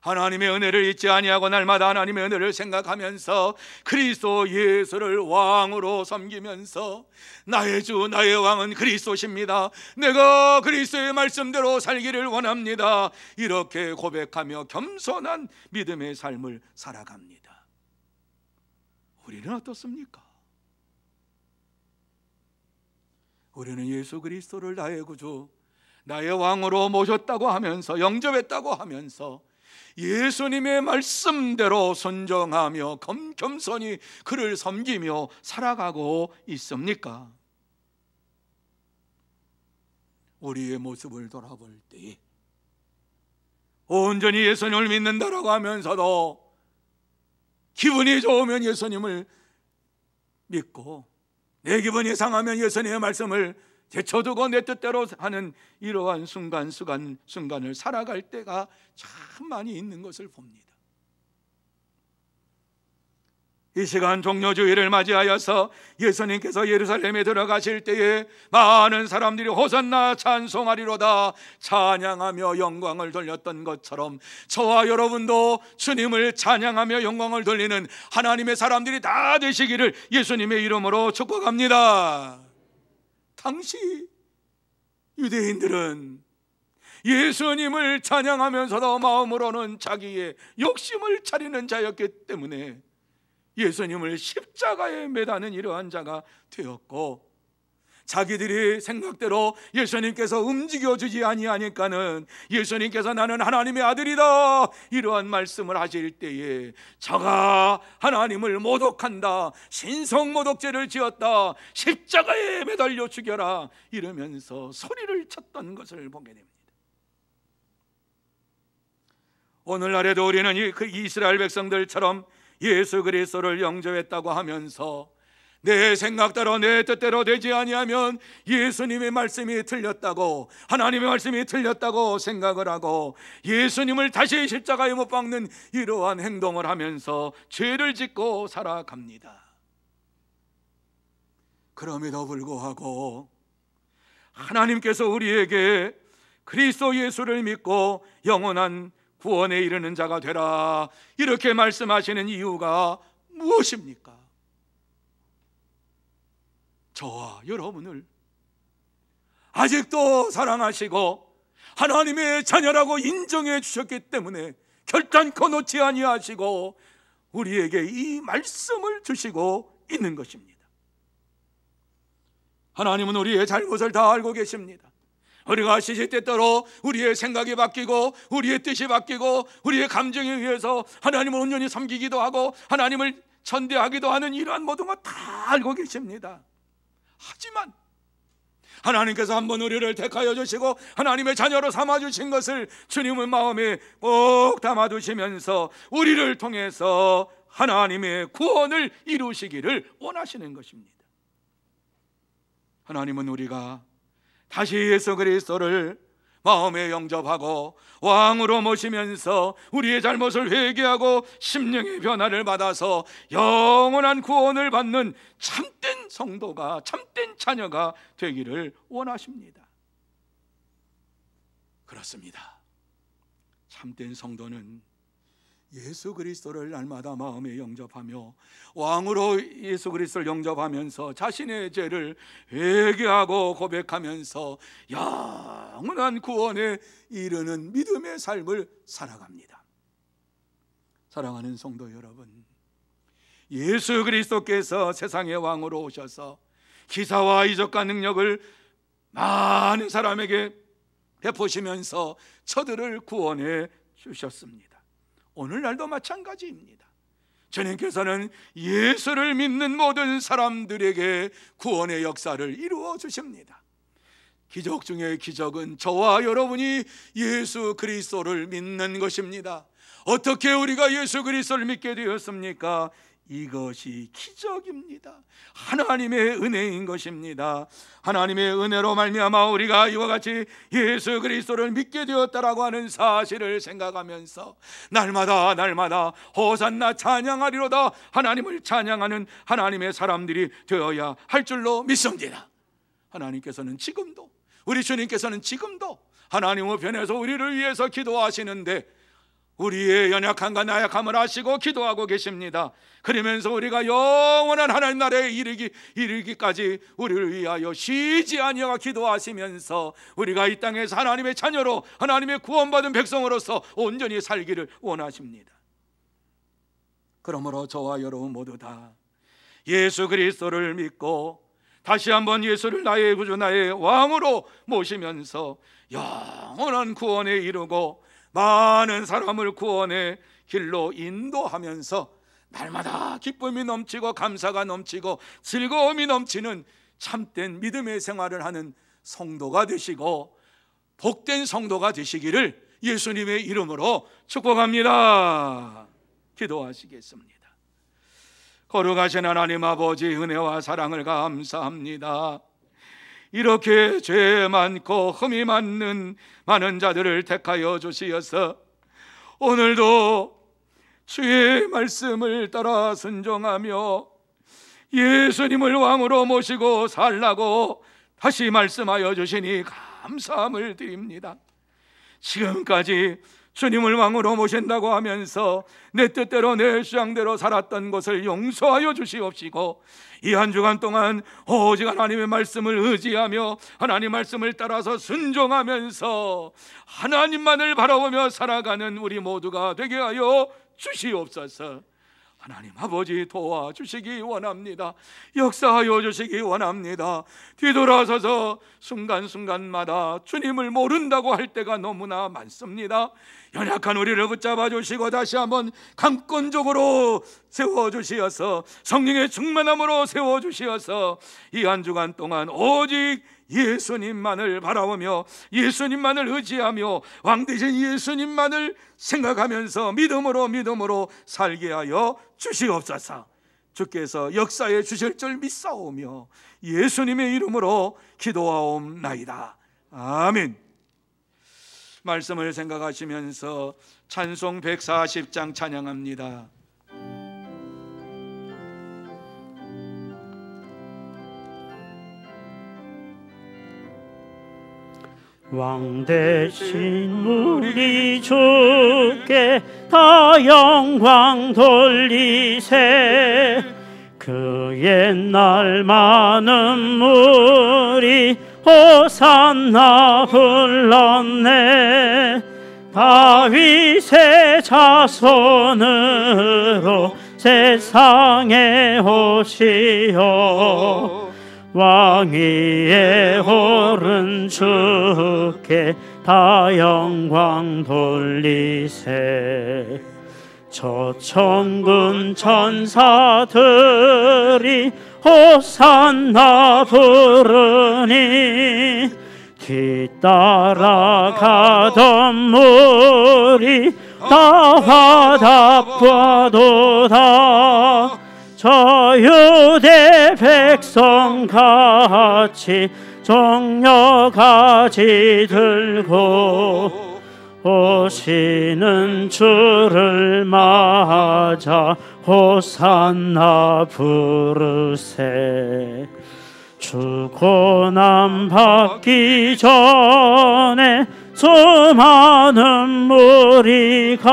하나님의 은혜를 잊지 아니하고 날마다 하나님의 은혜를 생각하면서 그리스도 예수를 왕으로 섬기면서 나의 주 나의 왕은 그리스도십니다, 내가 그리스도의 말씀대로 살기를 원합니다, 이렇게 고백하며 겸손한 믿음의 삶을 살아갑니다. 우리는 어떻습니까? 우리는 예수 그리스도를 나의 구주 나의 왕으로 모셨다고 하면서 영접했다고 하면서 예수님의 말씀대로 순종하며 겸손히 그를 섬기며 살아가고 있습니까? 우리의 모습을 돌아볼 때 온전히 예수님을 믿는다라고 하면서도 기분이 좋으면 예수님을 믿고 내 기분이 상하면 예수님의 말씀을 제쳐두고 내 뜻대로 하는 이러한 순간을 살아갈 때가 참 많이 있는 것을 봅니다. 이 시간 종료주일을 맞이하여서 예수님께서 예루살렘에 들어가실 때에 많은 사람들이 호산나 찬송하리로다 찬양하며 영광을 돌렸던 것처럼 저와 여러분도 주님을 찬양하며 영광을 돌리는 하나님의 사람들이 다 되시기를 예수님의 이름으로 축복합니다. 당시 유대인들은 예수님을 찬양하면서도 마음으로는 자기의 욕심을 차리는 자였기 때문에 예수님을 십자가에 매다는 이러한 자가 되었고, 자기들이 생각대로 예수님께서 움직여주지 아니하니까는 예수님께서 나는 하나님의 아들이다 이러한 말씀을 하실 때에 저가 하나님을 모독한다, 신성모독죄를 지었다, 십자가에 매달려 죽여라 이러면서 소리를 쳤던 것을 보게 됩니다. 오늘날에도 우리는 그 이스라엘 백성들처럼 예수 그리스도를 영접했다고 하면서 내 생각대로 내 뜻대로 되지 아니하면 예수님의 말씀이 틀렸다고, 하나님의 말씀이 틀렸다고 생각을 하고 예수님을 다시 십자가에 못 박는 이러한 행동을 하면서 죄를 짓고 살아갑니다. 그럼에도 불구하고 하나님께서 우리에게 그리스도 예수를 믿고 영원한 구원에 이르는 자가 되라 이렇게 말씀하시는 이유가 무엇입니까? 저와 여러분을 아직도 사랑하시고 하나님의 자녀라고 인정해 주셨기 때문에 결단코 놓지 아니하시고 우리에게 이 말씀을 주시고 있는 것입니다. 하나님은 우리의 잘못을 다 알고 계십니다. 우리가 시시때때로 우리의 생각이 바뀌고 우리의 뜻이 바뀌고 우리의 감정에 의해서 하나님을 온전히 섬기기도 하고 하나님을 천대하기도 하는 이러한 모든 것 다 알고 계십니다. 하지만 하나님께서 한번 우리를 택하여 주시고 하나님의 자녀로 삼아주신 것을 주님은 마음에 꼭 담아두시면서 우리를 통해서 하나님의 구원을 이루시기를 원하시는 것입니다. 하나님은 우리가 다시 예수 그리스도를 마음에 영접하고 왕으로 모시면서 우리의 잘못을 회개하고 심령의 변화를 받아서 영원한 구원을 받는 참된 성도가, 참된 자녀가 되기를 원하십니다. 그렇습니다. 참된 성도는 예수 그리스도를 날마다 마음에 영접하며 왕으로 예수 그리스도를 영접하면서 자신의 죄를 회개하고 고백하면서 영원한 구원에 이르는 믿음의 삶을 살아갑니다. 사랑하는 성도 여러분, 예수 그리스도께서 세상의 왕으로 오셔서 기사와 이적과 능력을 많은 사람에게 베푸시면서 저들을 구원해 주셨습니다. 오늘날도 마찬가지입니다. 주님께서는 예수를 믿는 모든 사람들에게 구원의 역사를 이루어 주십니다. 기적 중에 기적은 저와 여러분이 예수 그리스도를 믿는 것입니다. 어떻게 우리가 예수 그리스도를 믿게 되었습니까? 이것이 기적입니다. 하나님의 은혜인 것입니다. 하나님의 은혜로 말미암아 우리가 이와 같이 예수 그리스도를 믿게 되었다라고 하는 사실을 생각하면서 날마다 호산나 찬양하리로다 하나님을 찬양하는 하나님의 사람들이 되어야 할 줄로 믿습니다. 하나님께서는 지금도, 우리 주님께서는 지금도 하나님의 편에서 우리를 위해서 기도하시는데 우리의 연약함과 나약함을 아시고 기도하고 계십니다. 그러면서 우리가 영원한 하나님 나라에 이르기까지 우리를 위하여 쉬지 아니하고 기도하시면서 우리가 이 땅에서 하나님의 자녀로 하나님의 구원받은 백성으로서 온전히 살기를 원하십니다. 그러므로 저와 여러분 모두 다 예수 그리스도를 믿고 다시 한번 예수를 나의 구주 나의 왕으로 모시면서 영원한 구원에 이르고 많은 사람을 구원의 길로 인도하면서 날마다 기쁨이 넘치고 감사가 넘치고 즐거움이 넘치는 참된 믿음의 생활을 하는 성도가 되시고 복된 성도가 되시기를 예수님의 이름으로 축복합니다. 기도하시겠습니다. 거룩하신 하나님 아버지, 은혜와 사랑을 감사합니다. 이렇게 죄 많고 흠이 많은 많은 자들을 택하여 주시어서 오늘도 주의 말씀을 따라 순종하며 예수님을 왕으로 모시고 살라고 다시 말씀하여 주시니 감사함을 드립니다. 지금까지 주님을 왕으로 모신다고 하면서 내 뜻대로 내 주장대로 살았던 것을 용서하여 주시옵시고 이 한 주간 동안 오직 하나님의 말씀을 의지하며 하나님 말씀을 따라서 순종하면서 하나님만을 바라보며 살아가는 우리 모두가 되게 하여 주시옵소서. 하나님 아버지 도와주시기 원합니다. 역사하여 주시기 원합니다. 뒤돌아서서 순간순간마다 주님을 모른다고 할 때가 너무나 많습니다. 연약한 우리를 붙잡아 주시고 다시 한번 강권적으로 세워주시어서 성령의 충만함으로 세워주시어서 이 한 주간 동안 오직 예수님만을 바라보며 예수님만을 의지하며 왕되신 예수님만을 생각하면서 믿음으로 살게 하여 주시옵소서. 주께서 역사에 주실 줄 믿사오며 예수님의 이름으로 기도하옵나이다. 아멘. 말씀을 생각하시면서 찬송 140장 찬양합니다. 왕 대신 우리 주께 다 영광 돌리세. 그 옛날 많은 무리 호산나 불렀네. 다윗의 자손으로 세상에 오시어 왕위에 오른 주께 다 영광 돌리세. 저 천군 천사들이 호산나 부르니 뒤따라가던 무리 다 화답하도다. 저 유대 백성 같이 종려가지 들고 오시는 주를 맞아 호산나 부르세. 주 고난 받기 전에 수많은 무리가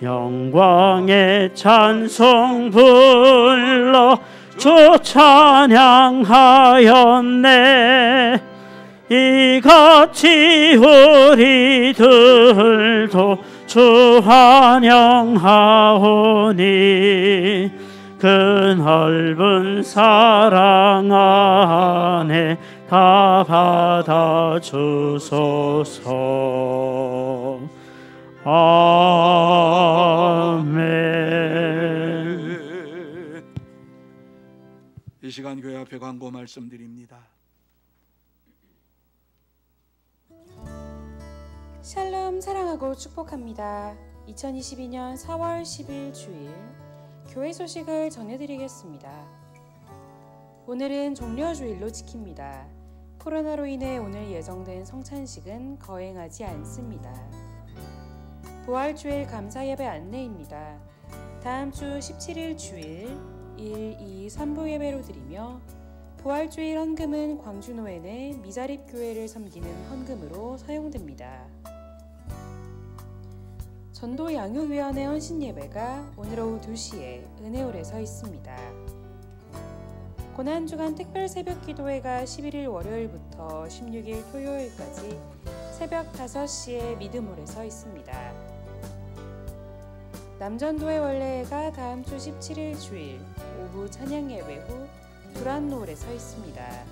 영광의 찬송 불러 주 찬양하였네. 이같이 우리들도 주 환영하오니 그 넓은 사랑 안에 다 받아주소서. 아멘. 이 시간 교회 앞에 광고 말씀드립니다. 샬롬 사랑하고 축복합니다. 2022년 4월 10일 주일 교회 소식을 전해드리겠습니다. 오늘은 종려주일로 지킵니다. 코로나로 인해 오늘 예정된 성찬식은 거행하지 않습니다. 부활주일 감사예배 안내입니다. 다음 주 17일 주일 1, 2, 3부 예배로 드리며 부활주일 헌금은 광주노회 미자립교회를 섬기는 헌금으로 사용됩니다. 전도 양육위원회 헌신예배가 오늘 오후 2시에 은혜홀에서 있습니다. 고난주간 특별 새벽기도회가 11일 월요일부터 16일 토요일까지 새벽 5시에 믿음홀에서 있습니다. 남전도회 원래회가 다음 주 17일 주일 오후 찬양예배 후 두란노홀에서 있습니다.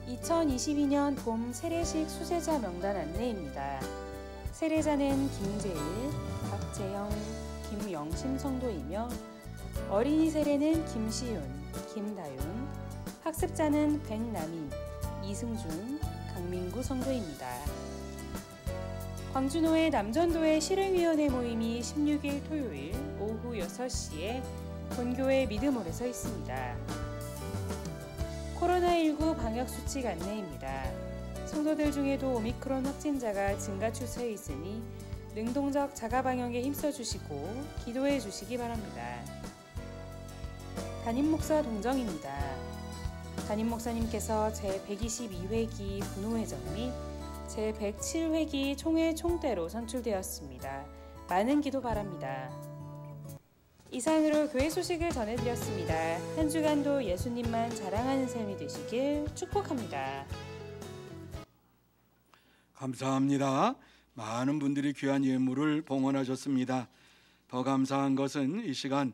2022년 봄 세례식 수제자 명단 안내입니다. 세례자는 김재일, 박재영, 김영심 성도이며 어린이 세례는 김시윤, 김다윤, 학습자는 백남인, 이승준, 강민구 성도입니다. 광주노회 남전도회 실행위원회 모임이 16일 토요일 오후 6시에 본교회 믿음홀에서 있습니다. 코로나19 방역수칙 안내입니다. 성도들 중에도 오미크론 확진자가 증가 추세에 있으니 능동적 자가방역에 힘써주시고 기도해 주시기 바랍니다. 담임목사 동정입니다. 담임목사님께서 제122회기 분호회장 및 제107회기 총회 총대로 선출되었습니다. 많은 기도 바랍니다. 이상으로 교회 소식을 전해드렸습니다. 한 주간도 예수님만 자랑하는 삶이 되시길 축복합니다. 감사합니다. 많은 분들이 귀한 예물을 봉헌하셨습니다. 더 감사한 것은 이 시간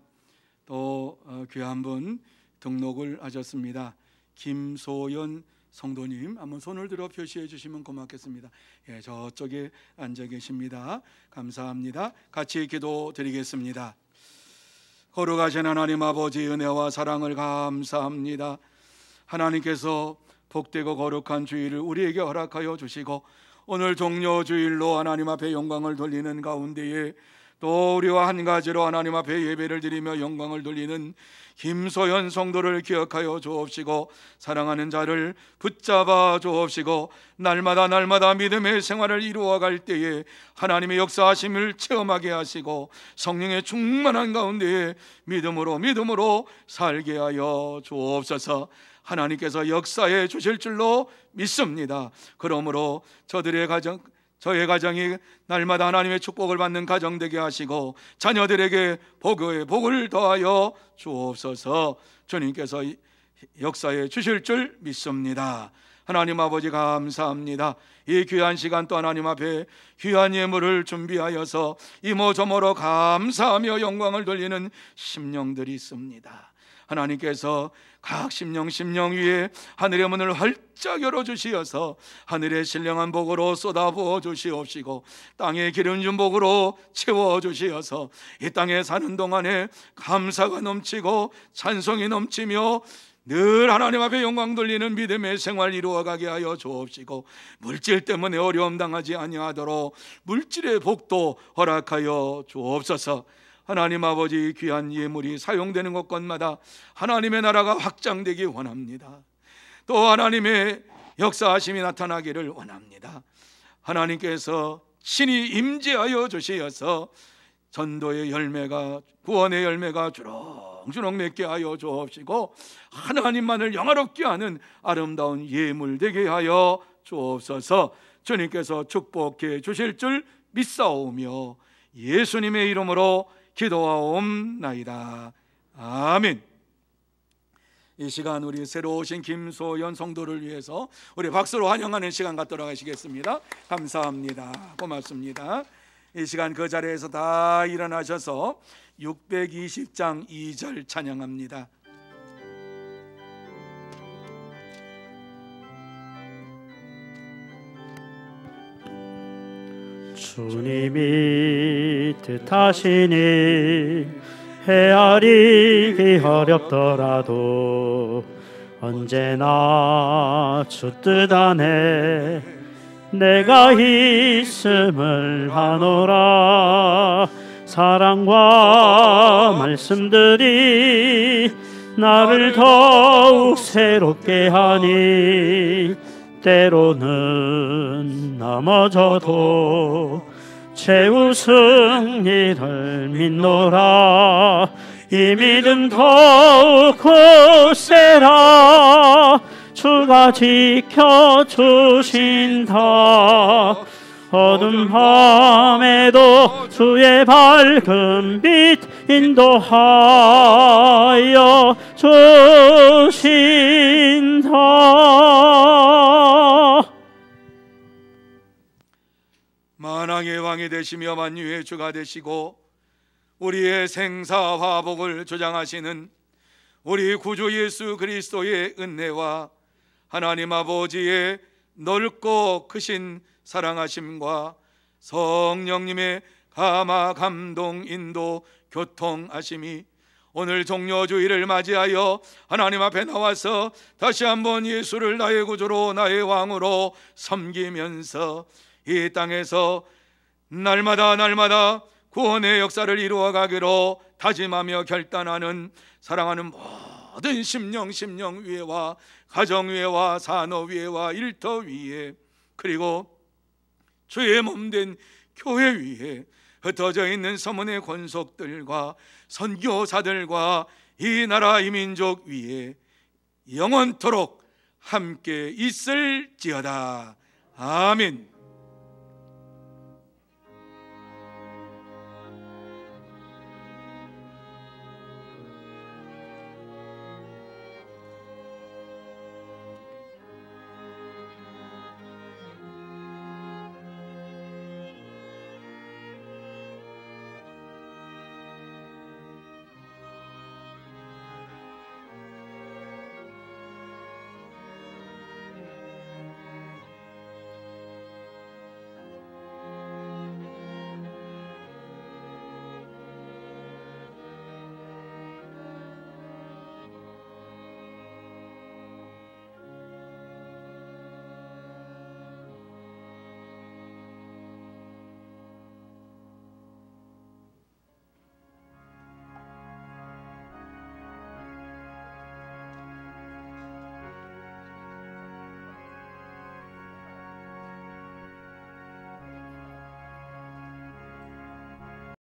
또 귀한 분 등록을 하셨습니다. 김소연 성도님, 한번 손을 들어 표시해 주시면 고맙겠습니다. 예, 저쪽에 앉아 계십니다. 감사합니다. 같이 기도 드리겠습니다. 거룩하신 하나님 아버지, 은혜와 사랑을 감사합니다. 하나님께서 복되고 거룩한 주일을 우리에게 허락하여 주시고 오늘 종려주일로 하나님 앞에 영광을 돌리는 가운데에 또 우리와 한 가지로 하나님 앞에 예배를 드리며 영광을 돌리는 김소연 성도를 기억하여 주옵시고, 사랑하는 자를 붙잡아 주옵시고, 날마다 믿음의 생활을 이루어갈 때에 하나님의 역사하심을 체험하게 하시고, 성령의 충만한 가운데에 믿음으로 살게 하여 주옵소서. 하나님께서 역사해 주실 줄로 믿습니다. 그러므로 저의 가정이 날마다 하나님의 축복을 받는 가정 되게 하시고, 자녀들에게 복을 더하여 주옵소서. 주님께서 역사해 주실 줄 믿습니다. 하나님 아버지 감사합니다. 이 귀한 시간 또 하나님 앞에 귀한 예물을 준비하여서 이모저모로 감사하며 영광을 돌리는 심령들이 있습니다. 하나님께서 각 심령 위에 하늘의 문을 활짝 열어주시어서 하늘의 신령한 복으로 쏟아부어 주시옵시고, 땅에 기름진 복으로 채워주시어서 이 땅에 사는 동안에 감사가 넘치고 찬송이 넘치며 늘 하나님 앞에 영광 돌리는 믿음의 생활 이루어가게 하여 주옵시고, 물질 때문에 어려움 당하지 아니하도록 물질의 복도 허락하여 주옵소서. 하나님 아버지, 귀한 예물이 사용되는 곳곳마다 하나님의 나라가 확장되기 원합니다. 또 하나님의 역사하심이 나타나기를 원합니다. 하나님께서 친히 임재하여 주시어서 전도의 열매가, 구원의 열매가 주렁주렁 맺게 하여 주옵시고, 하나님만을 영화롭게 하는 아름다운 예물 되게 하여 주옵소서. 주님께서 축복해 주실 줄 믿사오며 예수님의 이름으로 기도하옵나이다. 아멘. 이 시간 우리 새로 오신 김소연 성도를 위해서 우리 박수로 환영하는 시간 갖도록 하시겠습니다. 감사합니다. 고맙습니다. 이 시간 그 자리에서 다 일어나셔서 620장 2절 찬양합니다. 주님이 뜻하시니 헤아리기 어렵더라도 언제나 주 뜻 안에 내가 있음을 하노라. 사랑과 말씀들이 나를 더욱 새롭게 하니 때로는 넘어져도 최후 승리를 믿노라. 이 믿음 더욱 굳세라. 주가 지켜주신다. 어두운 밤에도 주의 밝은 빛 인도하여 주신다. 만왕의 왕이 되시며 만유의 주가 되시고 우리의 생사화복을 조장하시는 우리 구주 예수 그리스도의 은혜와 하나님 아버지의 넓고 크신 사랑하심과 성령님의 감화 감동 인도 교통하심이 오늘 종려주일을 맞이하여 하나님 앞에 나와서 다시 한번 예수를 나의 구주로 나의 왕으로 섬기면서 이 땅에서 날마다 구원의 역사를 이루어가기로 다짐하며 결단하는 사랑하는 모든 심령 위에와 가정 위에와 산업 위에와 일터 위에 그리고 주의 몸된 교회 위에 흩어져 있는 서문의 권속들과 선교사들과 이 나라 이 민족 위에 영원토록 함께 있을지어다. 아멘.